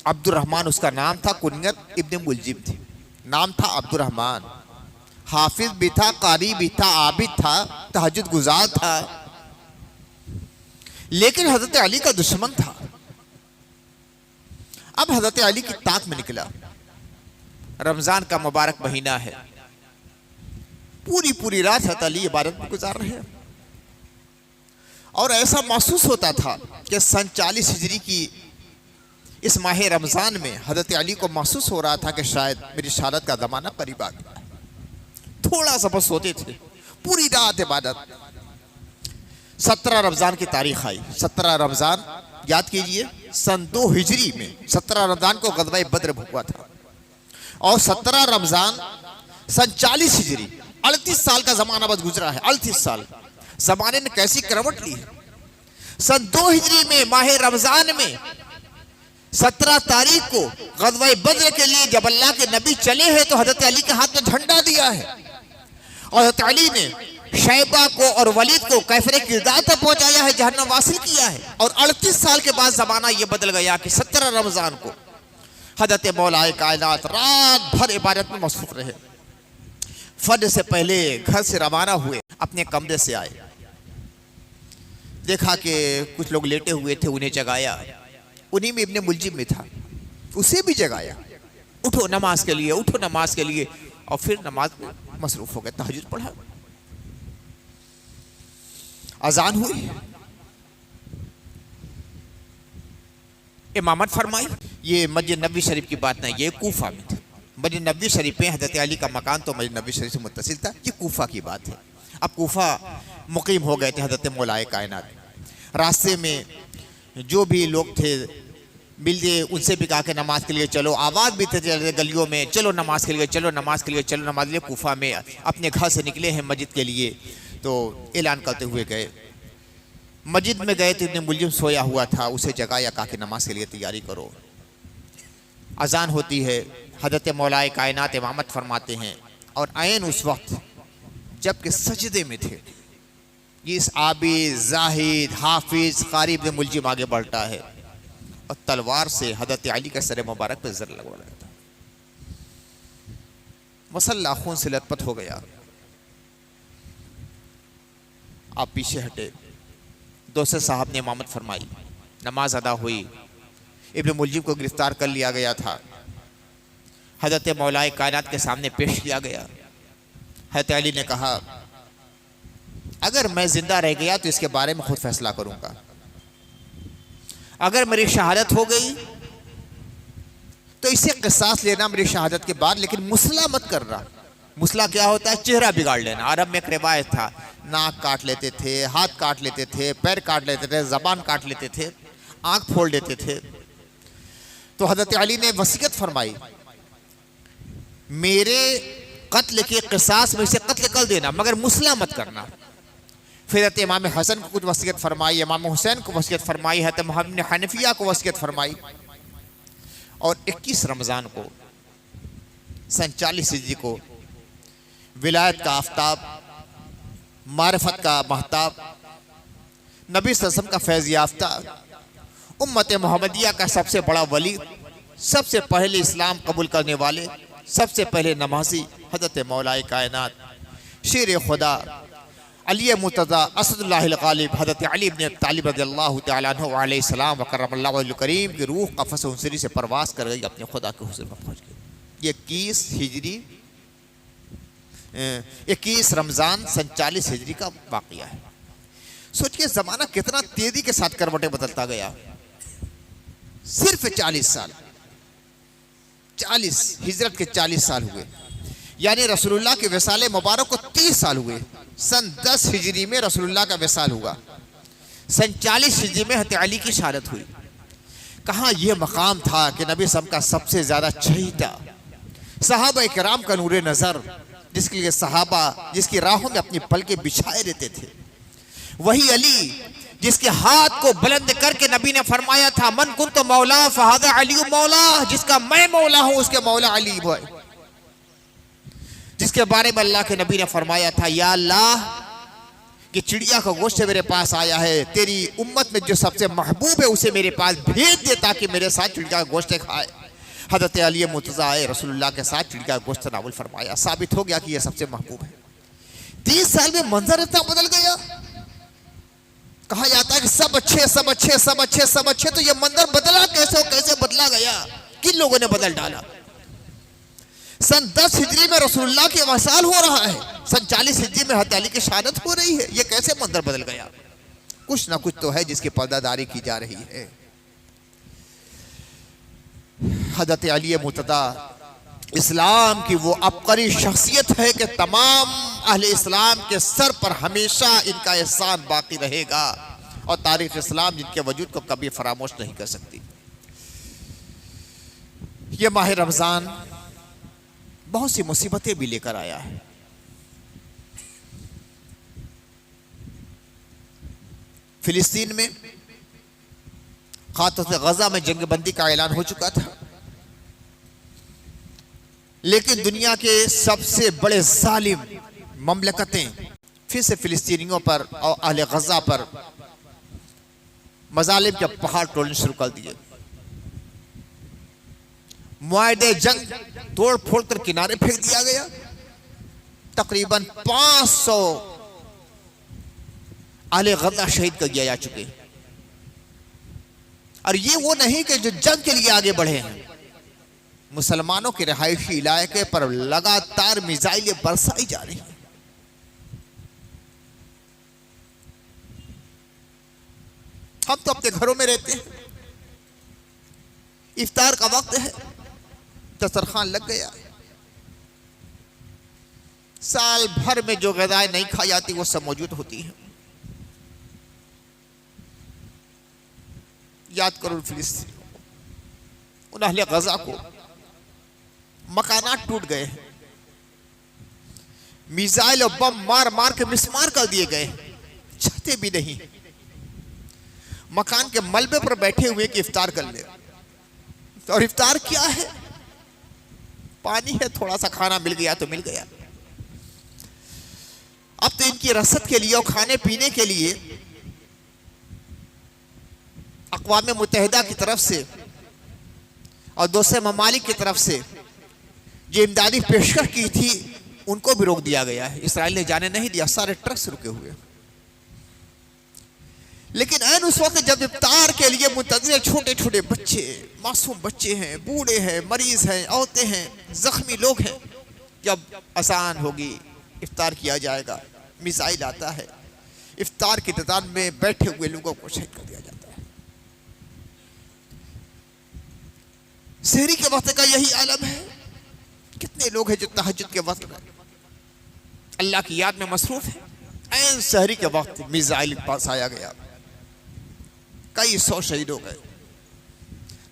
अब्दुर्रहमान उसका नाम था, कुनियत इब्न मुलजिम थी, नाम था अब्दुर्रहमान। हाफिज भी था, कारी भी था, आबिद था, तहज्जुद गुजार था, लेकिन हजरत अली का दुश्मन था। अब हजरत अली की ताक में निकला, रमजान का मुबारक महीना है, पूरी पूरी रात हजरत अली इबादत में गुजार रहे हैं, और ऐसा महसूस होता था कि सन 40 हिजरी की इस माह रमजान में हजरत अली को महसूस हो रहा था कि शायद मेरी शहादत का ज़माना करीब आ गया। थोड़ा सा बस सोते थे, पूरी रात इबादत। 17 रमजान की तारीख आई, 17 रमजान याद कीजिए, सन 2 हिजरी में 17 रमजान को ग़ज़वा बद्र हुआ था, और 17 रमजान सन 40 हिजरी, 38 साल का जमाना बस गुजरा है। 38 साल जमाने ने कैसी करवट ली है। सन 2 हिजरी में माह रमजान में 17 तारीख को ग़ज़वा बद्र के लिए जब अल्लाह के नबी चले हैं तो हज़रत अली के हाथ में झंडा दिया है, और हज़रत अली ने शैबा को और वलीद को कैफरे किरदार तक पहुंचाया है, जहन्नम वासिल किया है। और 38 साल के बाद जमाना यह बदल गया कि 17 रमजान को हज़रत मौलाए कायनात रात भर इबादत में मसरूफ रहे। फजर से पहले घर से रवाना हुए, अपने कमरे से आए, देखा कि कुछ लोग लेटे हुए थे, उन्हें जगाया। उन्हीं में इब्ने मुलजिम में था, उसे भी जगाया, उठो नमाज के लिए, उठो नमाज के लिए, और फिर नमाज में मसरूफ हो गए। तहज्जुद पढ़ा, अजान हुई, इमामत फरमाई। ये मस्जिद नबी शरीफ की बात नहीं, ये कूफा में था। मस्जिद नबी शरीफ में हज़रत अली का मकान तो मस्जिद नबी शरीफ से मुत्तसिल था, ये कूफा की बात है। अब कूफा मुकीम हो गए थे हज़रत मौलाए कायनात। रास्ते में जो भी लोग थे मिलते, उनसे भी कहा कि नमाज के लिए चलो। आवाज़ भी थे गलियों में, चलो नमाज के लिए, चलो नमाज के लिए, चलो नमाज के लिए। कूफा में अपने घर से निकले हैं मस्जिद के लिए, तो ऐलान करते हुए गए। मस्जिद में गए तो इब्ने मुलजिम सोया हुआ था, उसे जगाया, कहा कि नमाज के लिए तैयारी करो। अजान होती है, हज़रत मौलाए कायनात इमामत फरमाते हैं और ऐन उस वक्त जबकि सजदे में थे, इस आबिद जाहिद हाफिज कारी इब्न मुलजिम आगे बढ़ता है और तलवार से हज़रत अली का सर मुबारक पे जर लगवा लेता। मसल्ला खून से लथपथ हो गया। आप पीछे हटे, दूसरे साहब ने इमामत फरमाई, नमाज अदा हुई, इब्न मुलजिम को गिरफ्तार कर लिया गया था, हज़रत मौलाए कायनात के सामने पेश किया गया। हज़रत अली ने कहा, अगर मैं जिंदा रह गया तो इसके बारे में खुद फैसला करूंगा, अगर मेरी शहादत हो गई तो इसे क़िसास लेना मेरी शहादत के बाद, लेकिन मुसला मत करना। मुसला क्या होता है? चेहरा बिगाड़ लेना। अरब में एक रिवायत था, नाक काट लेते थे, हाथ काट लेते थे, पैर काट लेते थे, ज़बान काट लेते थे, आंख फोड़ लेते थे। तो हज़रत अली ने वसीयत फरमाई, मेरे कत्ल के क़िसास में से कत्ल कर देना, मगर मुसला मत करना। फिर हज़रत इमाम हसन को कुछ वसीयत फरमाई, इमाम हुसैन को वसीयत फरमाई, हज़रत मुहम्मद बिन हनफिया को वसीयत फरमाई। और 21 रमज़ान को सन 40 हिजरी को विलायत का आफ्ताब, मारिफत का महताब, नबी सल्लल्लाहु अलैहि वसल्लम का फैज़ याफ्ता, उम्मत मोहम्मदिया का सबसे बड़ा वली, सबसे पहले इस्लाम कबूल करने वाले, सबसे पहले नमाजी हज़रत मौलाए कायनात शेर खुदा अली मुर्तज़ा असदुल्लाहिल गालिब हज़रत अली इब्न अबी तालिब रज़ियल्लाहु तआला अन्हु अलैहि सलाम व करमल्लाहु वजहुल करीम की रूह कफ़स उनसरी से परवास कर गई, अपने खुदा के हुज़ूर में पहुँच गई। ये 21 रमज़ान सन 40 हिजरी का वाक़या है। सोचिए ज़माना कितना तेज़ी के साथ करवटें बदलता गया। सिर्फ 40 साल, 40 हिजरत के 40 साल हुए, यानी रसूलुल्लाह के विसाले मुबारक को 30 साल हुए। सन 10 हिजरी में रसूलुल्लाह का विसाल हुआ, सन 40 हिजरी में हज़रत अली की शहादत हुई। कहाँ यह मकाम था कि नबी सल्लल्लाहु अलैहि वसल्लम का सबसे ज़्यादा चहीता, सहाबा इकराम का नूरे नज़र, जिसके लिए सहाबा जिसकी राहों में अपनी पलके बिछाए रहते थे, वही अली जिसके हाथ को बुलंद करके नबी ने फरमाया था, मन कुन्त मौला फहादा अली मौला, जिसका मैं मौला हूं उसके मौला अली है, जिसके बारे में अल्लाह के नबी ने फरमाया था, या अल्लाह कि चिड़िया का गोश्त मेरे पास आया है, तेरी उम्मत में जो सबसे महबूब है उसे मेरे पास भेज दे ताकि मेरे साथ चिड़िया का गोश्त खाए। हज़रत अली मुर्तज़ा आए, रसूलुल्लाह के साथ चिड़िया का गोश्त तनावुल फरमाया, साबित हो गया कि यह सबसे महबूब है। 30 साल में मंजर इतना बदल गया। कहा जाता है कि सब अच्छे सब अच्छे सब अच्छे सब अच्छे, तो यह मंजर बदला कैसे, कैसे बदला गया, किन लोगों ने बदल डाला। सन 10 हिजरी में रसूलुल्लाह के वसाल हो रहा है, सन 40 हिजरी में हज़रत अली की शहादत हो रही है। यह कैसे मंजर बदल गया? कुछ ना कुछ तो है जिसकी पर्दादारी की जा रही है। हज़रत अली मुर्तज़ा इस्लाम की वो अबकरी शख्सियत है कि तमाम अहले इस्लाम के सर पर हमेशा इनका एहसान बाकी रहेगा और तारीख़ इस्लाम जिनके वजूद को कभी फरामोश नहीं कर सकती। ये माह रमज़ान बहुत सी मुसीबतें भी लेकर आया है। फिलिस्तीन में खातून गजा में जंग बंदी का ऐलान हो चुका था, लेकिन दुनिया के सबसे बड़े जालिम ममलकतें फिर से फिलिस्तीनियों पर और अहले गजा पर मजालिम के पहाड़ तोड़ने शुरू कर दिए। मुआहदे जंग तोड़ फोड़ कर किनारे फेंक दिया गया। तकरीबन 500 अहले गजा शहीद कर दिया जा चुके। और ये वो नहीं कि जो जंग के लिए आगे बढ़े हैं, मुसलमानों के रिहायशी इलाके पर लगातार मिसाइलें बरसाई जा रही हैं। हम तो अपने घरों में रहते हैं, इफ्तार का वक्त है, दस्तरखान लग गया, साल भर में जो ग़िज़ाएं नहीं खाई जाती वो सब मौजूद होती हैं। याद करो फिलिस्तीन, उन अहले गजा को मकानात टूट गए, मिसाइल और बम मार मार के मिसमार कर दिए गए, छतें भी नहीं, मकान के मलबे पर बैठे हुए कि इफ्तार कर ले। और इफ्तार क्या है? पानी है, थोड़ा सा खाना मिल गया तो मिल गया। अब तो इनकी रसद के लिए और खाने पीने के लिए अक़वाम मुत्तहिदा की तरफ से और दूसरे ममालिक की तरफ से जो इमदादी पेशकश की थी उनको भी रोक दिया गया है। इसराइल ने जाने नहीं दिया, सारे ट्रक्स रुके हुए। लेकिन ऐन उस वक्त जब इफ्तार के लिए मुंतज़िर छोटे छोटे बच्चे, मासूम बच्चे हैं, बूढ़े हैं, मरीज हैं, औरतें हैं, जख्मी लोग हैं, जब अज़ान होगी इफ्तार किया जाएगा, मिसाइल आता है, इफ्तार के इंतज़ार में बैठे हुए लोगों को शहीद कर दिया जाता है। सहरी के वक्त का यही आलम है। कितने लोग हैं जो तहज्जुद के वक्त में अल्लाह की याद में मसरूफ है। ऐन सहरी के वक्त मिसाइल पास आया गया, कई 100 शहीद हो गए।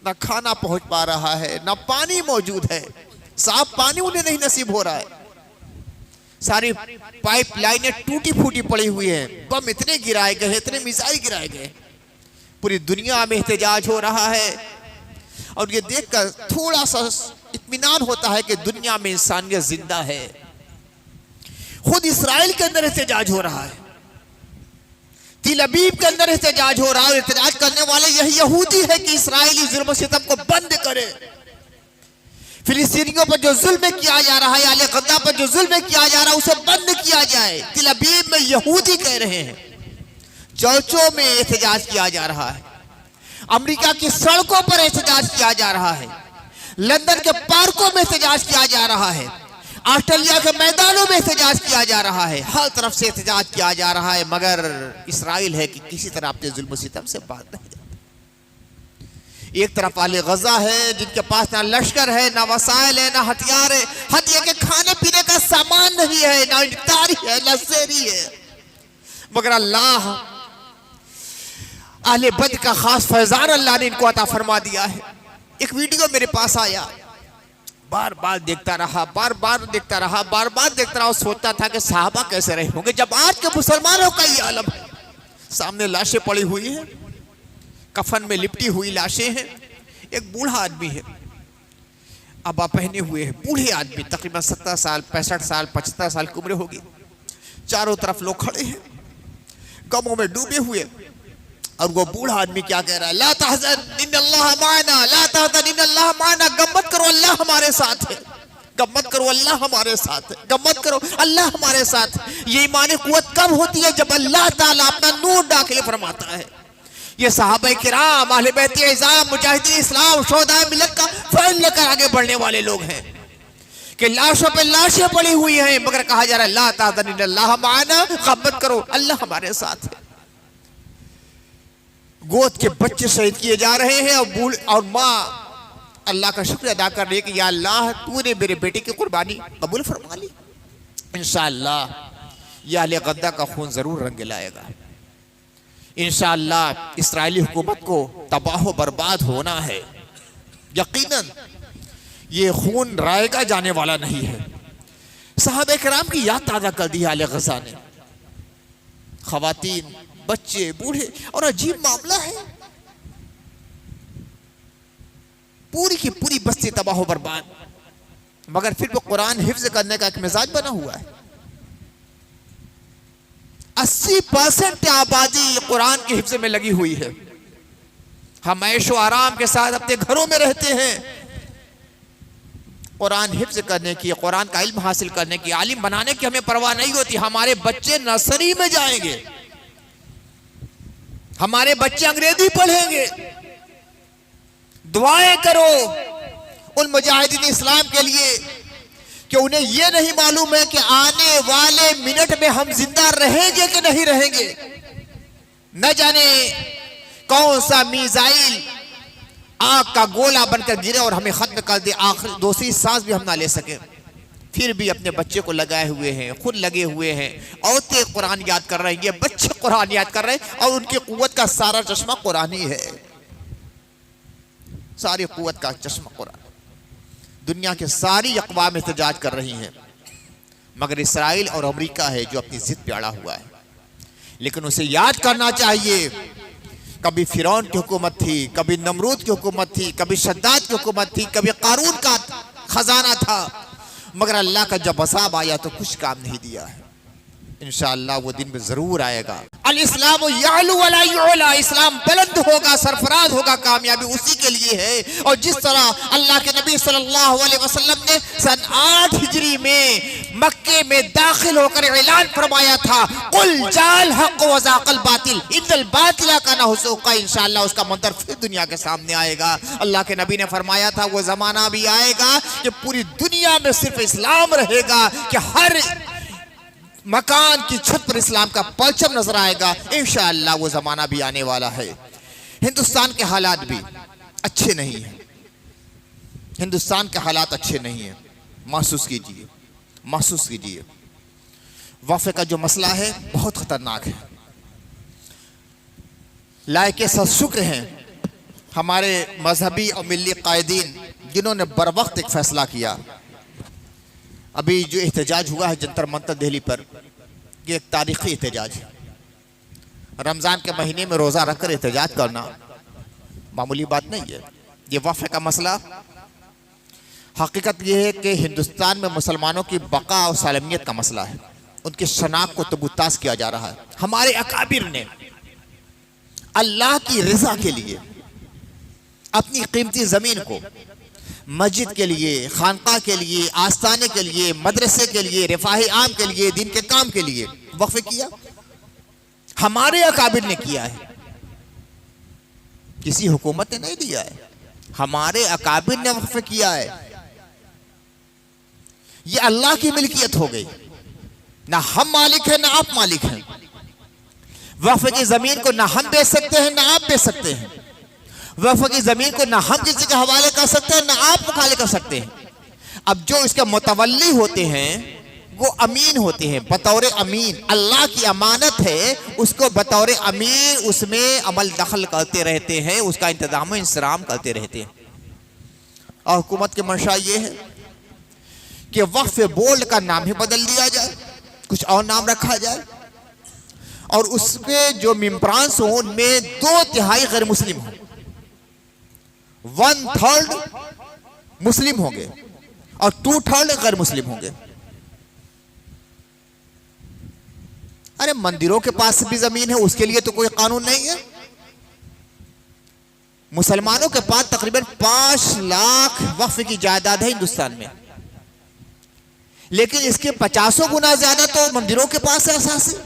ना खाना पहुंच पा रहा है, ना पानी मौजूद है, साफ पानी उन्हें नहीं नसीब हो रहा है। सारी पाइप लाइनें टूटी फूटी पड़ी हुई हैं, बम इतने गिराए गए, इतने मिसाइल गिराए गए। पूरी दुनिया में एहतजाज हो रहा है और ये देखकर थोड़ा सा इत्मीनान होता है कि दुनिया में इंसानियत जिंदा है। खुद इसराइल के अंदर एहतजाज हो रहा है, तिल अबीब के अंदर एहतजाज हो रहा है। एहतजाज करने वाले यही यहूदी है कि इसराइली जुल्म सितम को बंद करे। फिलिस्तीनियों पर जो जुल्म किया जा रहा है, आले गद्दा पर जो जुल्म किया जा रहा है, उसे बंद किया जाए। तिल अबीब में यहूदी कह रहे हैं, चर्चों में एहतजाज किया जा रहा है, अमेरिका की सड़कों पर एहतजाज किया जा रहा है, लंदन के पार्कों में एहतजाज किया जा रहा है, ऑस्ट्रेलिया के मैदानों में एहतजाज किया जा रहा है, हर तरफ से एहतजाज किया जा रहा है। मगर इसराइल है कि किसी तरह अपने जुल्म सितम से बात नहीं जाता। एक तरफ आले गजा है जिनके पास ना लश्कर है, ना वसाइल है, ना हथियार है, हथियार के खाने पीने का सामान नहीं है, ना इफ्तारी है, ना सहरी है। मगर अल्लाह अहले बद्र का खास फैजान अल्लाह ने इनको अता फरमा दिया है। एक वीडियो मेरे पास आया, बार बार देखता रहा, बार बार देखता रहा, बार बार देखता रहा और सोचता था कि सहाबा कैसे रहे होंगे जब आज के मुसलमानों का ये आलम है। सामने लाशें पड़ी हुई हैं, कफन में लिपटी हुई लाशें हैं। एक बूढ़ा आदमी है, अबा पहने हुए है, बूढ़े आदमी, तकरीबन 70 साल, 65 साल, 75 साल की उम्र होगी। चारों तरफ लोग खड़े हैं, गमों में डूबे हुए। और वो बूढ़ा आदमी क्या कह रहा है? ला तहज़न इन्नल्लाह माना, ला तहज़न इन्नल्लाह माना। गम मत करो, अल्लाह हमारे साथ है। गम मत करो, अल्लाह हमारे साथ है। गम मत करो, अल्लाह हमारे साथ है। ये ईमानी कुव्वत कब होती है? जब अल्लाह ताला अपना नूर दाखिल फरमाता है। ये सहाबा किराम, अहले बैत इज़ाम, मुजाहिदीन इस्लाम, शोहदाए मिल्लत का फैल लेकर आगे बढ़ने वाले लोग हैं कि लाशों पे लाशें पड़ी हुई हैं, मगर कहा जा रहा है ला तहज़न इन्नल्लाह माना, गम मत करो, अल्लाह हमारे साथ है। गोद के बच्चे शहीद किए जा रहे हैं और बूढ़ और माँ अल्लाह का शुक्र अदा कर रही है कि या अल्लाह तूने मेरे बेटे की कुर्बानी कबूल फरमा ली। इंशाअल्लाह ये अहले गद्दा का खून जरूर रंग लाएगा। इंशाअल्लाह इस्राएली हुकूमत को तबाह बर्बाद होना है। यकीनन ये खून रायगा जाने वाला नहीं है। सहाबा किराम की याद ताज़ा कर दी अहले गज़ा ने, खवातीन, बच्चे, बूढ़े। और अजीब मामला है, पूरी की पूरी बस्ती तबाह बर्बाद, मगर फिर वो कुरान हिफ्ज करने का एक मिजाज बना हुआ है। 80% आबादी कुरान के हिफ्ज में लगी हुई है। हम ऐशो आराम के साथ अपने घरों में रहते हैं। कुरान हिफ्ज करने की, कुरान का इल्म हासिल करने की, आलिम बनाने की हमें परवाह नहीं होती। हमारे बच्चे नर्सरी में जाएंगे, हमारे बच्चे अंग्रेजी पढ़ेंगे। दुआएं करो उन मुजाहिदीन इस्लाम के लिए कि उन्हें यह नहीं मालूम है कि आने वाले मिनट में हम जिंदा रहेंगे कि नहीं रहेंगे। न जाने कौन सा मिसाइल आग का गोला बनकर गिरे और हमें खत्म कर दे, आखिर दूसरी सांस भी हम ना ले सके। फिर भी अपने बच्चे को लगाए हुए हैं, खुद लगे हुए हैं। औरतें कुरान याद कर रही हैं, बच्चे कुरान याद कर रहे हैं और उनकी कुव्वत का सारा चश्मा कुरान ही है। सारी कुव्वत का चश्मा कुरान। दुनिया के सारी अक़वाम एहतजाज कर रही हैं, मगर इसराइल और अमेरिका है जो अपनी जिद पे अड़ा हुआ है। लेकिन उसे याद करना चाहिए कभी फिरौन की हुकूमत थी, कभी नमरूद की हुकूमत थी, कभी शद्दाद की हुकूमत थी, कभी कारून का खजाना था, मगर अल्लाह का जब अज़ाब आया तो कुछ काम नहीं दिया है। इंशाअल्लाह वो दिन में जरूर आएगा। अल इस्लाम यालू वला युला, इस्लाम बुलंद होगा, सरफराज होगा, कामयाबी उसी के लिए है। और जिस तरह अल्लाह के नबी सल्लल्लाहु अलैहि वसल्लम ने सन 8 हिजरी में मक्के में दाखिल होकर ऐलान फरमाया था, कुल जाल हक व ज़ाक़ल बातिल इन्नल बातिला काना हुसूक़ा, इंशाअल्लाह उसका मंतर फिर दुनिया के सामने आएगा। अल्लाह के नबी ने फरमाया था वो जमाना भी आएगा कि पूरी दुनिया में सिर्फ इस्लाम रहेगा, कि हर मकान की छत पर इस्लाम का परचम नजर आएगा। इंशाअल्लाह वो जमाना भी आने वाला है। हिंदुस्तान के हालात भी अच्छे नहीं हैं, हिंदुस्तान के हालात अच्छे नहीं हैं। महसूस कीजिए, महसूस कीजिए। वफ़े का जो मसला है बहुत खतरनाक है। लायके शुक्र हैं हमारे मजहबी और मिली कायदीन जिन्होंने बर वक्त एक फैसला किया। अभी जो एहतजाज हुआ है जंतर मंतर दिल्ली पर, ये एक तारीखी एहतजाज है। रमज़ान के महीने में रोज़ा रखकर एहतजाज करना मामूली बात नहीं है। ये वफ़े का मसला, हकीकत ये है कि हिंदुस्तान में मुसलमानों की बका और सालमियत का मसला है। उनकी शनाख्त को तबूतास किया जा रहा है। हमारे अकाबिर ने अल्लाह की रज़ा के लिए अपनी कीमती ज़मीन को मस्जिद के लिए, खानका के लिए, आस्थाने के लिए, मदरसे के लिए, रिफाही आम के लिए, दीन के काम के लिए वक्फ किया। हमारे अकाबिर ने किया है, किसी हुकूमत ने नहीं दिया है, हमारे अकाबिर ने वक्फ किया है। ये अल्लाह की मिल्कियत हो गई, ना हम मालिक हैं ना आप मालिक हैं। वक्फ की जमीन को ना हम बेच सकते हैं ना आप बेच सकते हैं। वफ़ की ज़मीन को ना हम किसी के हवाले कर सकते हैं ना आप मुखाले कर सकते हैं। अब जो इसके मुतवल्ली होते हैं वो अमीन होते हैं, बतौर अमीन अल्लाह की अमानत है, उसको बतौर अमीन उसमें अमल दखल करते रहते हैं, उसका इंतजाम इंसराम करते रहते हैं। और हुकूमत की मंशा ये है कि वक्फ बोर्ड का नाम ही बदल दिया जाए, कुछ और नाम रखा जाए, और उसमें जो मेंबरान हो उनमें 2/3 गैर मुस्लिम हो, 1/3 मुस्लिम होंगे और 2/3 गैर मुस्लिम होंगे। अरे मंदिरों के पास भी जमीन है, उसके लिए तो कोई कानून नहीं है। मुसलमानों के पास तकरीबन 5 लाख वक्फ की जायदाद है हिंदुस्तान में, लेकिन इसके 50 गुना ज्यादा तो मंदिरों के पास है असासी।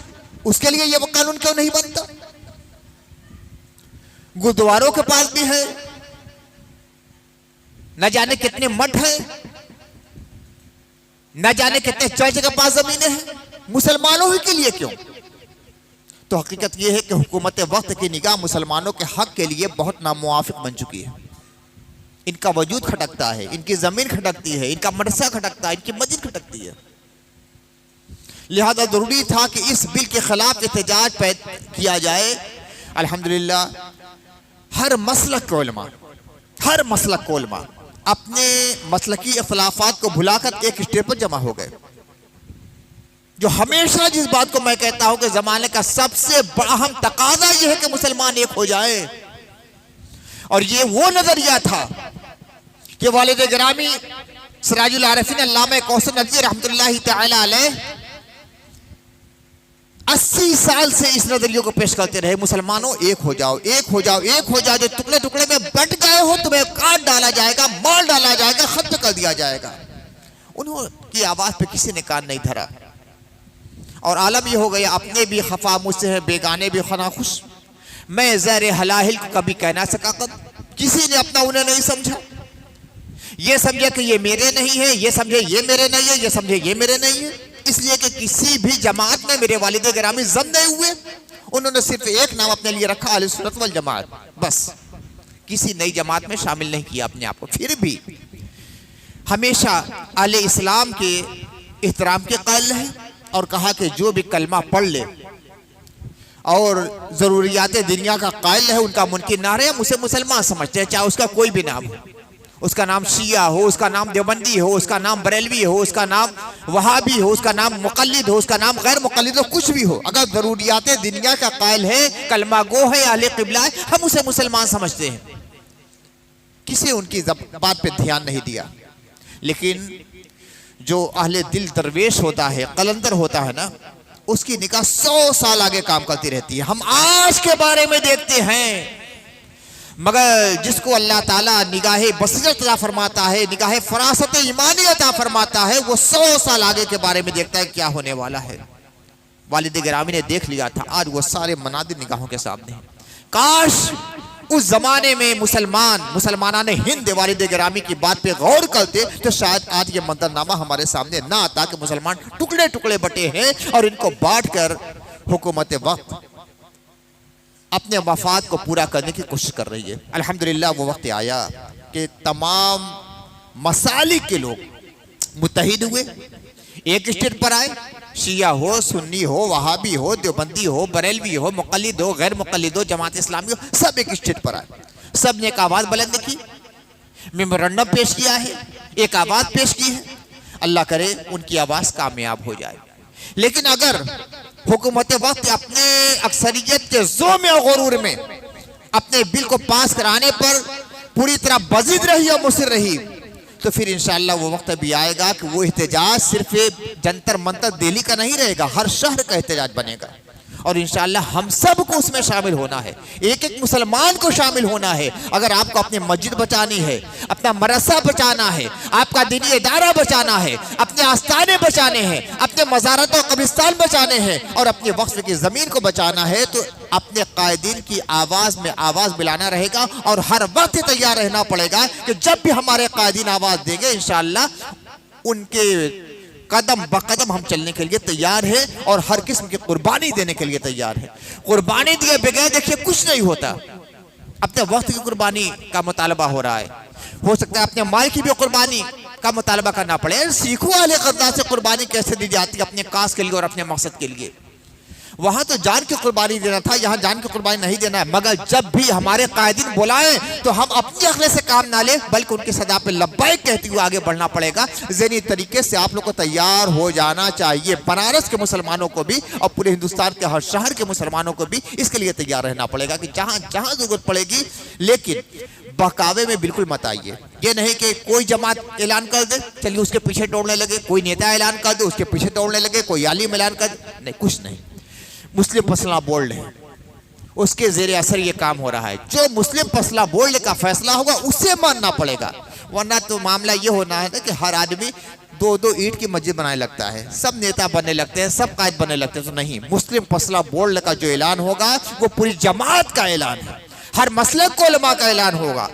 उसके लिए यह कानून क्यों नहीं बनता? गुरुद्वारों के पास भी है, न जाने कितने मठ हैं, न जाने कितने चर्च के पास जमीनें हैं, मुसलमानों ही के लिए क्यों? तो हकीकत यह है कि हुकूमत वक्त की निगाह मुसलमानों के हक के लिए बहुत नामुआफिक बन चुकी है। इनका वजूद खटकता है, इनकी जमीन खटकती है, इनका मदरसा खटकता है, इनकी मस्जिद खटकती है। लिहाजा जरूरी था कि इस बिल के खिलाफ एहतजाज किया जाए। अल्हम्दुलिल्लाह हर मसलक के उलमा, हर मसलक के उलमा अपने मसलकी इख्तिलाफात को भुलाकर एक स्टेज पर जमा हो गए। जो हमेशा जिस बात को मैं कहता हूं कि जमाने का सबसे बड़ा अहम तकाजा यह है कि मुसलमान एक हो जाए, और ये वो नजरिया था कि वालिद गिरामी सिराजुल आरिफीन अल्लामा कौसर नदवी रहमतुल्लाहि तआला अलैह 80 साल से इस नजरिए को पेश करते रहे, मुसलमानों एक हो जाओ, एक हो जाओ, एक हो जाओ। जो टुकड़े टुकड़े में बट गए हो तुम्हें काट डाला जाएगा, मार डाला जाएगा, खत्म कर दिया जाएगा। उन्होंने आवाज पे किसी ने कान नहीं धरा, और आलम ये हो गया अपने भी खफा मुझसे है, बेगाने भी खना खुश। मैं ज़हर हलाहिल को कभी कह ना सका, किसी ने अपना उन्हें नहीं समझा। ये समझे कि ये मेरे नहीं है, ये समझे ये मेरे नहीं है, ये समझे ये मेरे नहीं है। इसलिए कि किसी भी जमात में मेरे वालिद गिरामी जम नहीं हुए, उन्होंने सिर्फ एक नाम अपने लिए रखा, अहले सुन्नत वल जमात, बस। किसी नई जमात में शामिल नहीं किया अपने आप को। फिर भी हमेशा अहले इस्लाम के एहतराम के कायल रहे और कहा कि जो भी कलमा पढ़ ले और ज़रूरियात दुनिया का कायल है, उनका मुनकिर ना रहे, हम उसे मुसलमान समझते हैं, चाहे उसका कोई भी नाम हो। उसका नाम शिया हो, उसका नाम देवबंदी हो, उसका नाम बरेलवी हो, उसका नाम वहाबी हो, उसका नाम मुकल्लिद हो, उसका नाम गैर मुकल्लिद हो, कुछ भी हो, अगर जरूरियात दुनिया का कायल है, कलमा गो है, अहले क़िबला है, हम उसे मुसलमान समझते हैं। किसी उनकी बात पे ध्यान नहीं दिया। लेकिन जो अहले दिल दरवेश होता है, कलंदर होता है ना, उसकी निगाह 100 साल आगे काम करती रहती है। हम आज के बारे में देखते हैं, मगर जिसको अल्लाह ताला निगाहे बसीरत अता फरमाता है, निगाहे फरासत ईमानी अता फरमाता है, वो 100 साल आगे के बारे में देखता है क्या होने वाला है। वालिद गिरामी ने देख लिया था, आज वो सारे मनादिर निगाहों के सामने हैं। काश उस जमाने में मुसलमाना ने हिंद वालिद गिरामी की बात पे गौर करते तो शायद आज ये मंजरनामा हमारे सामने ना आता कि मुसलमान टुकड़े टुकड़े बटे हैं और इनको बांट कर हुकूमत वक्त अपने मफाद को पूरा करने की कोशिश कर रही है। अल्हम्दुलिल्लाह वो वक्त आया कि तमाम मसालिक के लोग मुत्तहिद हुए, एक स्टेट पर आए। शिया हो, सुन्नी हो, वहाबी हो, देवबंदी हो, बरेलवी हो, मुकल्लिद हो, गैर मुकल्लिद हो, जमात इस्लामी हो, सब एक स्टेट पर आए। सब ने एक आवाज़ बुलंद की, मेमोरेंडम पेश किया है, एक आवाज़ पेश की है। अल्लाह करे उनकी आवाज़ कामयाब हो जाए। लेकिन अगर हुकूमत वक्त अपने अक्सरियत के ज़ोम और गुरूर में अपने बिल को पास कराने पर पूरी तरह बज़िद रही और मुसिर रही, तो फिर इंशाअल्लाह वो वक्त भी आएगा कि वो एहतजाज सिर्फ जंतर मंतर दिल्ली का नहीं रहेगा, हर शहर का एहतजाज बनेगा। और इंशाअल्लाह हम सब को उसमें शामिल होना है, एक एक मुसलमान को शामिल होना है। अगर आपको अपनी मस्जिद बचानी है, अपना मदरसा बचाना है, आपका दीनी इदारा बचाना है, अपने आस्थाने बचाने हैं, अपने मज़ारत और कब्रिस्तान बचाने हैं और अपने वक्फ की ज़मीन को बचाना है, तो अपने कायदीन की आवाज़ में आवाज़ मिलाना रहेगा और हर वक्त तैयार रहना पड़ेगा कि जब भी हमारे कायदीन आवाज़ देंगे इंशाअल्लाह उनके कदम बकदम हम चलने के लिए तैयार है और हर किस्म की कुर्बानी देने के लिए तैयार है। कुर्बानी दिए बगैर देखिए कुछ नहीं होता। अपने वक्त की कुर्बानी का मुतालबा हो रहा है, हो सकता है अपने माल की भी कुर्बानी का मुतालबा करना पड़े। सीखो अहले ग़ज़ा से कुर्बानी कैसे दी जाती है अपने कास के लिए और अपने मकसद के लिए। वहां तो जान की कुर्बानी देना था, यहाँ जान की कुर्बानी नहीं देना है। मगर जब भी हमारे कायदीन बुलाएं तो हम अपनी अक्ल से काम ना ले, बल्कि उनकी सदा पे लब्बैक कहते हुए आगे बढ़ना पड़ेगा। ज़हनी तरीके से आप लोग को तैयार हो जाना चाहिए। बनारस के मुसलमानों को भी और पूरे हिंदुस्तान के हर शहर के मुसलमानों को भी इसके लिए तैयार रहना पड़ेगा कि जहाँ जहाँ जरूरत पड़ेगी, लेकिन बहकावे में बिल्कुल मत आइए। ये नहीं कि कोई जमात ऐलान कर दे चलिए उसके पीछे दौड़ने लगे, कोई नेता ऐलान कर दे उसके पीछे दौड़ने लगे, कोई आलिम ऐलान कर दे, नहीं, कुछ नहीं। मुस्लिम फसला बोर्ड है, उसके जेर असर ये काम हो रहा है। जो मुस्लिम फसला बोर्ड का फैसला होगा उसे मानना पड़ेगा, वरना तो मामला ये होना है ना कि हर आदमी दो दो ईंट की मस्जिद बनाने लगता है, सब नेता बनने लगते हैं, सब कायद बनने लगते हैं। तो नहीं, मुस्लिम फसला बोर्ड का जो ऐलान होगा वो पूरी जमात का ऐलान है, हर मसलक को उलमा का ऐलान होगा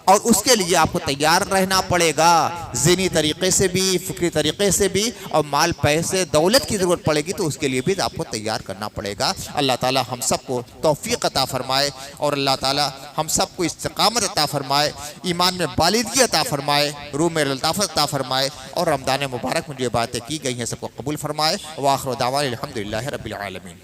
और उसके लिए आपको तैयार रहना पड़ेगा, ज़हनी तरीक़े से भी, फ़िक्री तरीक़े से भी, और माल पैसे दौलत की ज़रूरत पड़ेगी तो उसके लिए भी आपको तैयार करना पड़ेगा। अल्लाह ताला हम सबको तौफ़ीक़ अता फ़रमाए और अल्लाह ताला हम सबको इस्तिक़ामत अता फ़रमाए, ईमान में बालिदगी अता फ़रमाए, रूह में लताफ़त अता फ़रमाए और रमज़ान मुबारक में जो बातें की गई हैं सबको कबूल फ़रमाए। व आख़िर दावाना अल्हम्दुलिल्लाहि रब्बिल आलमीन।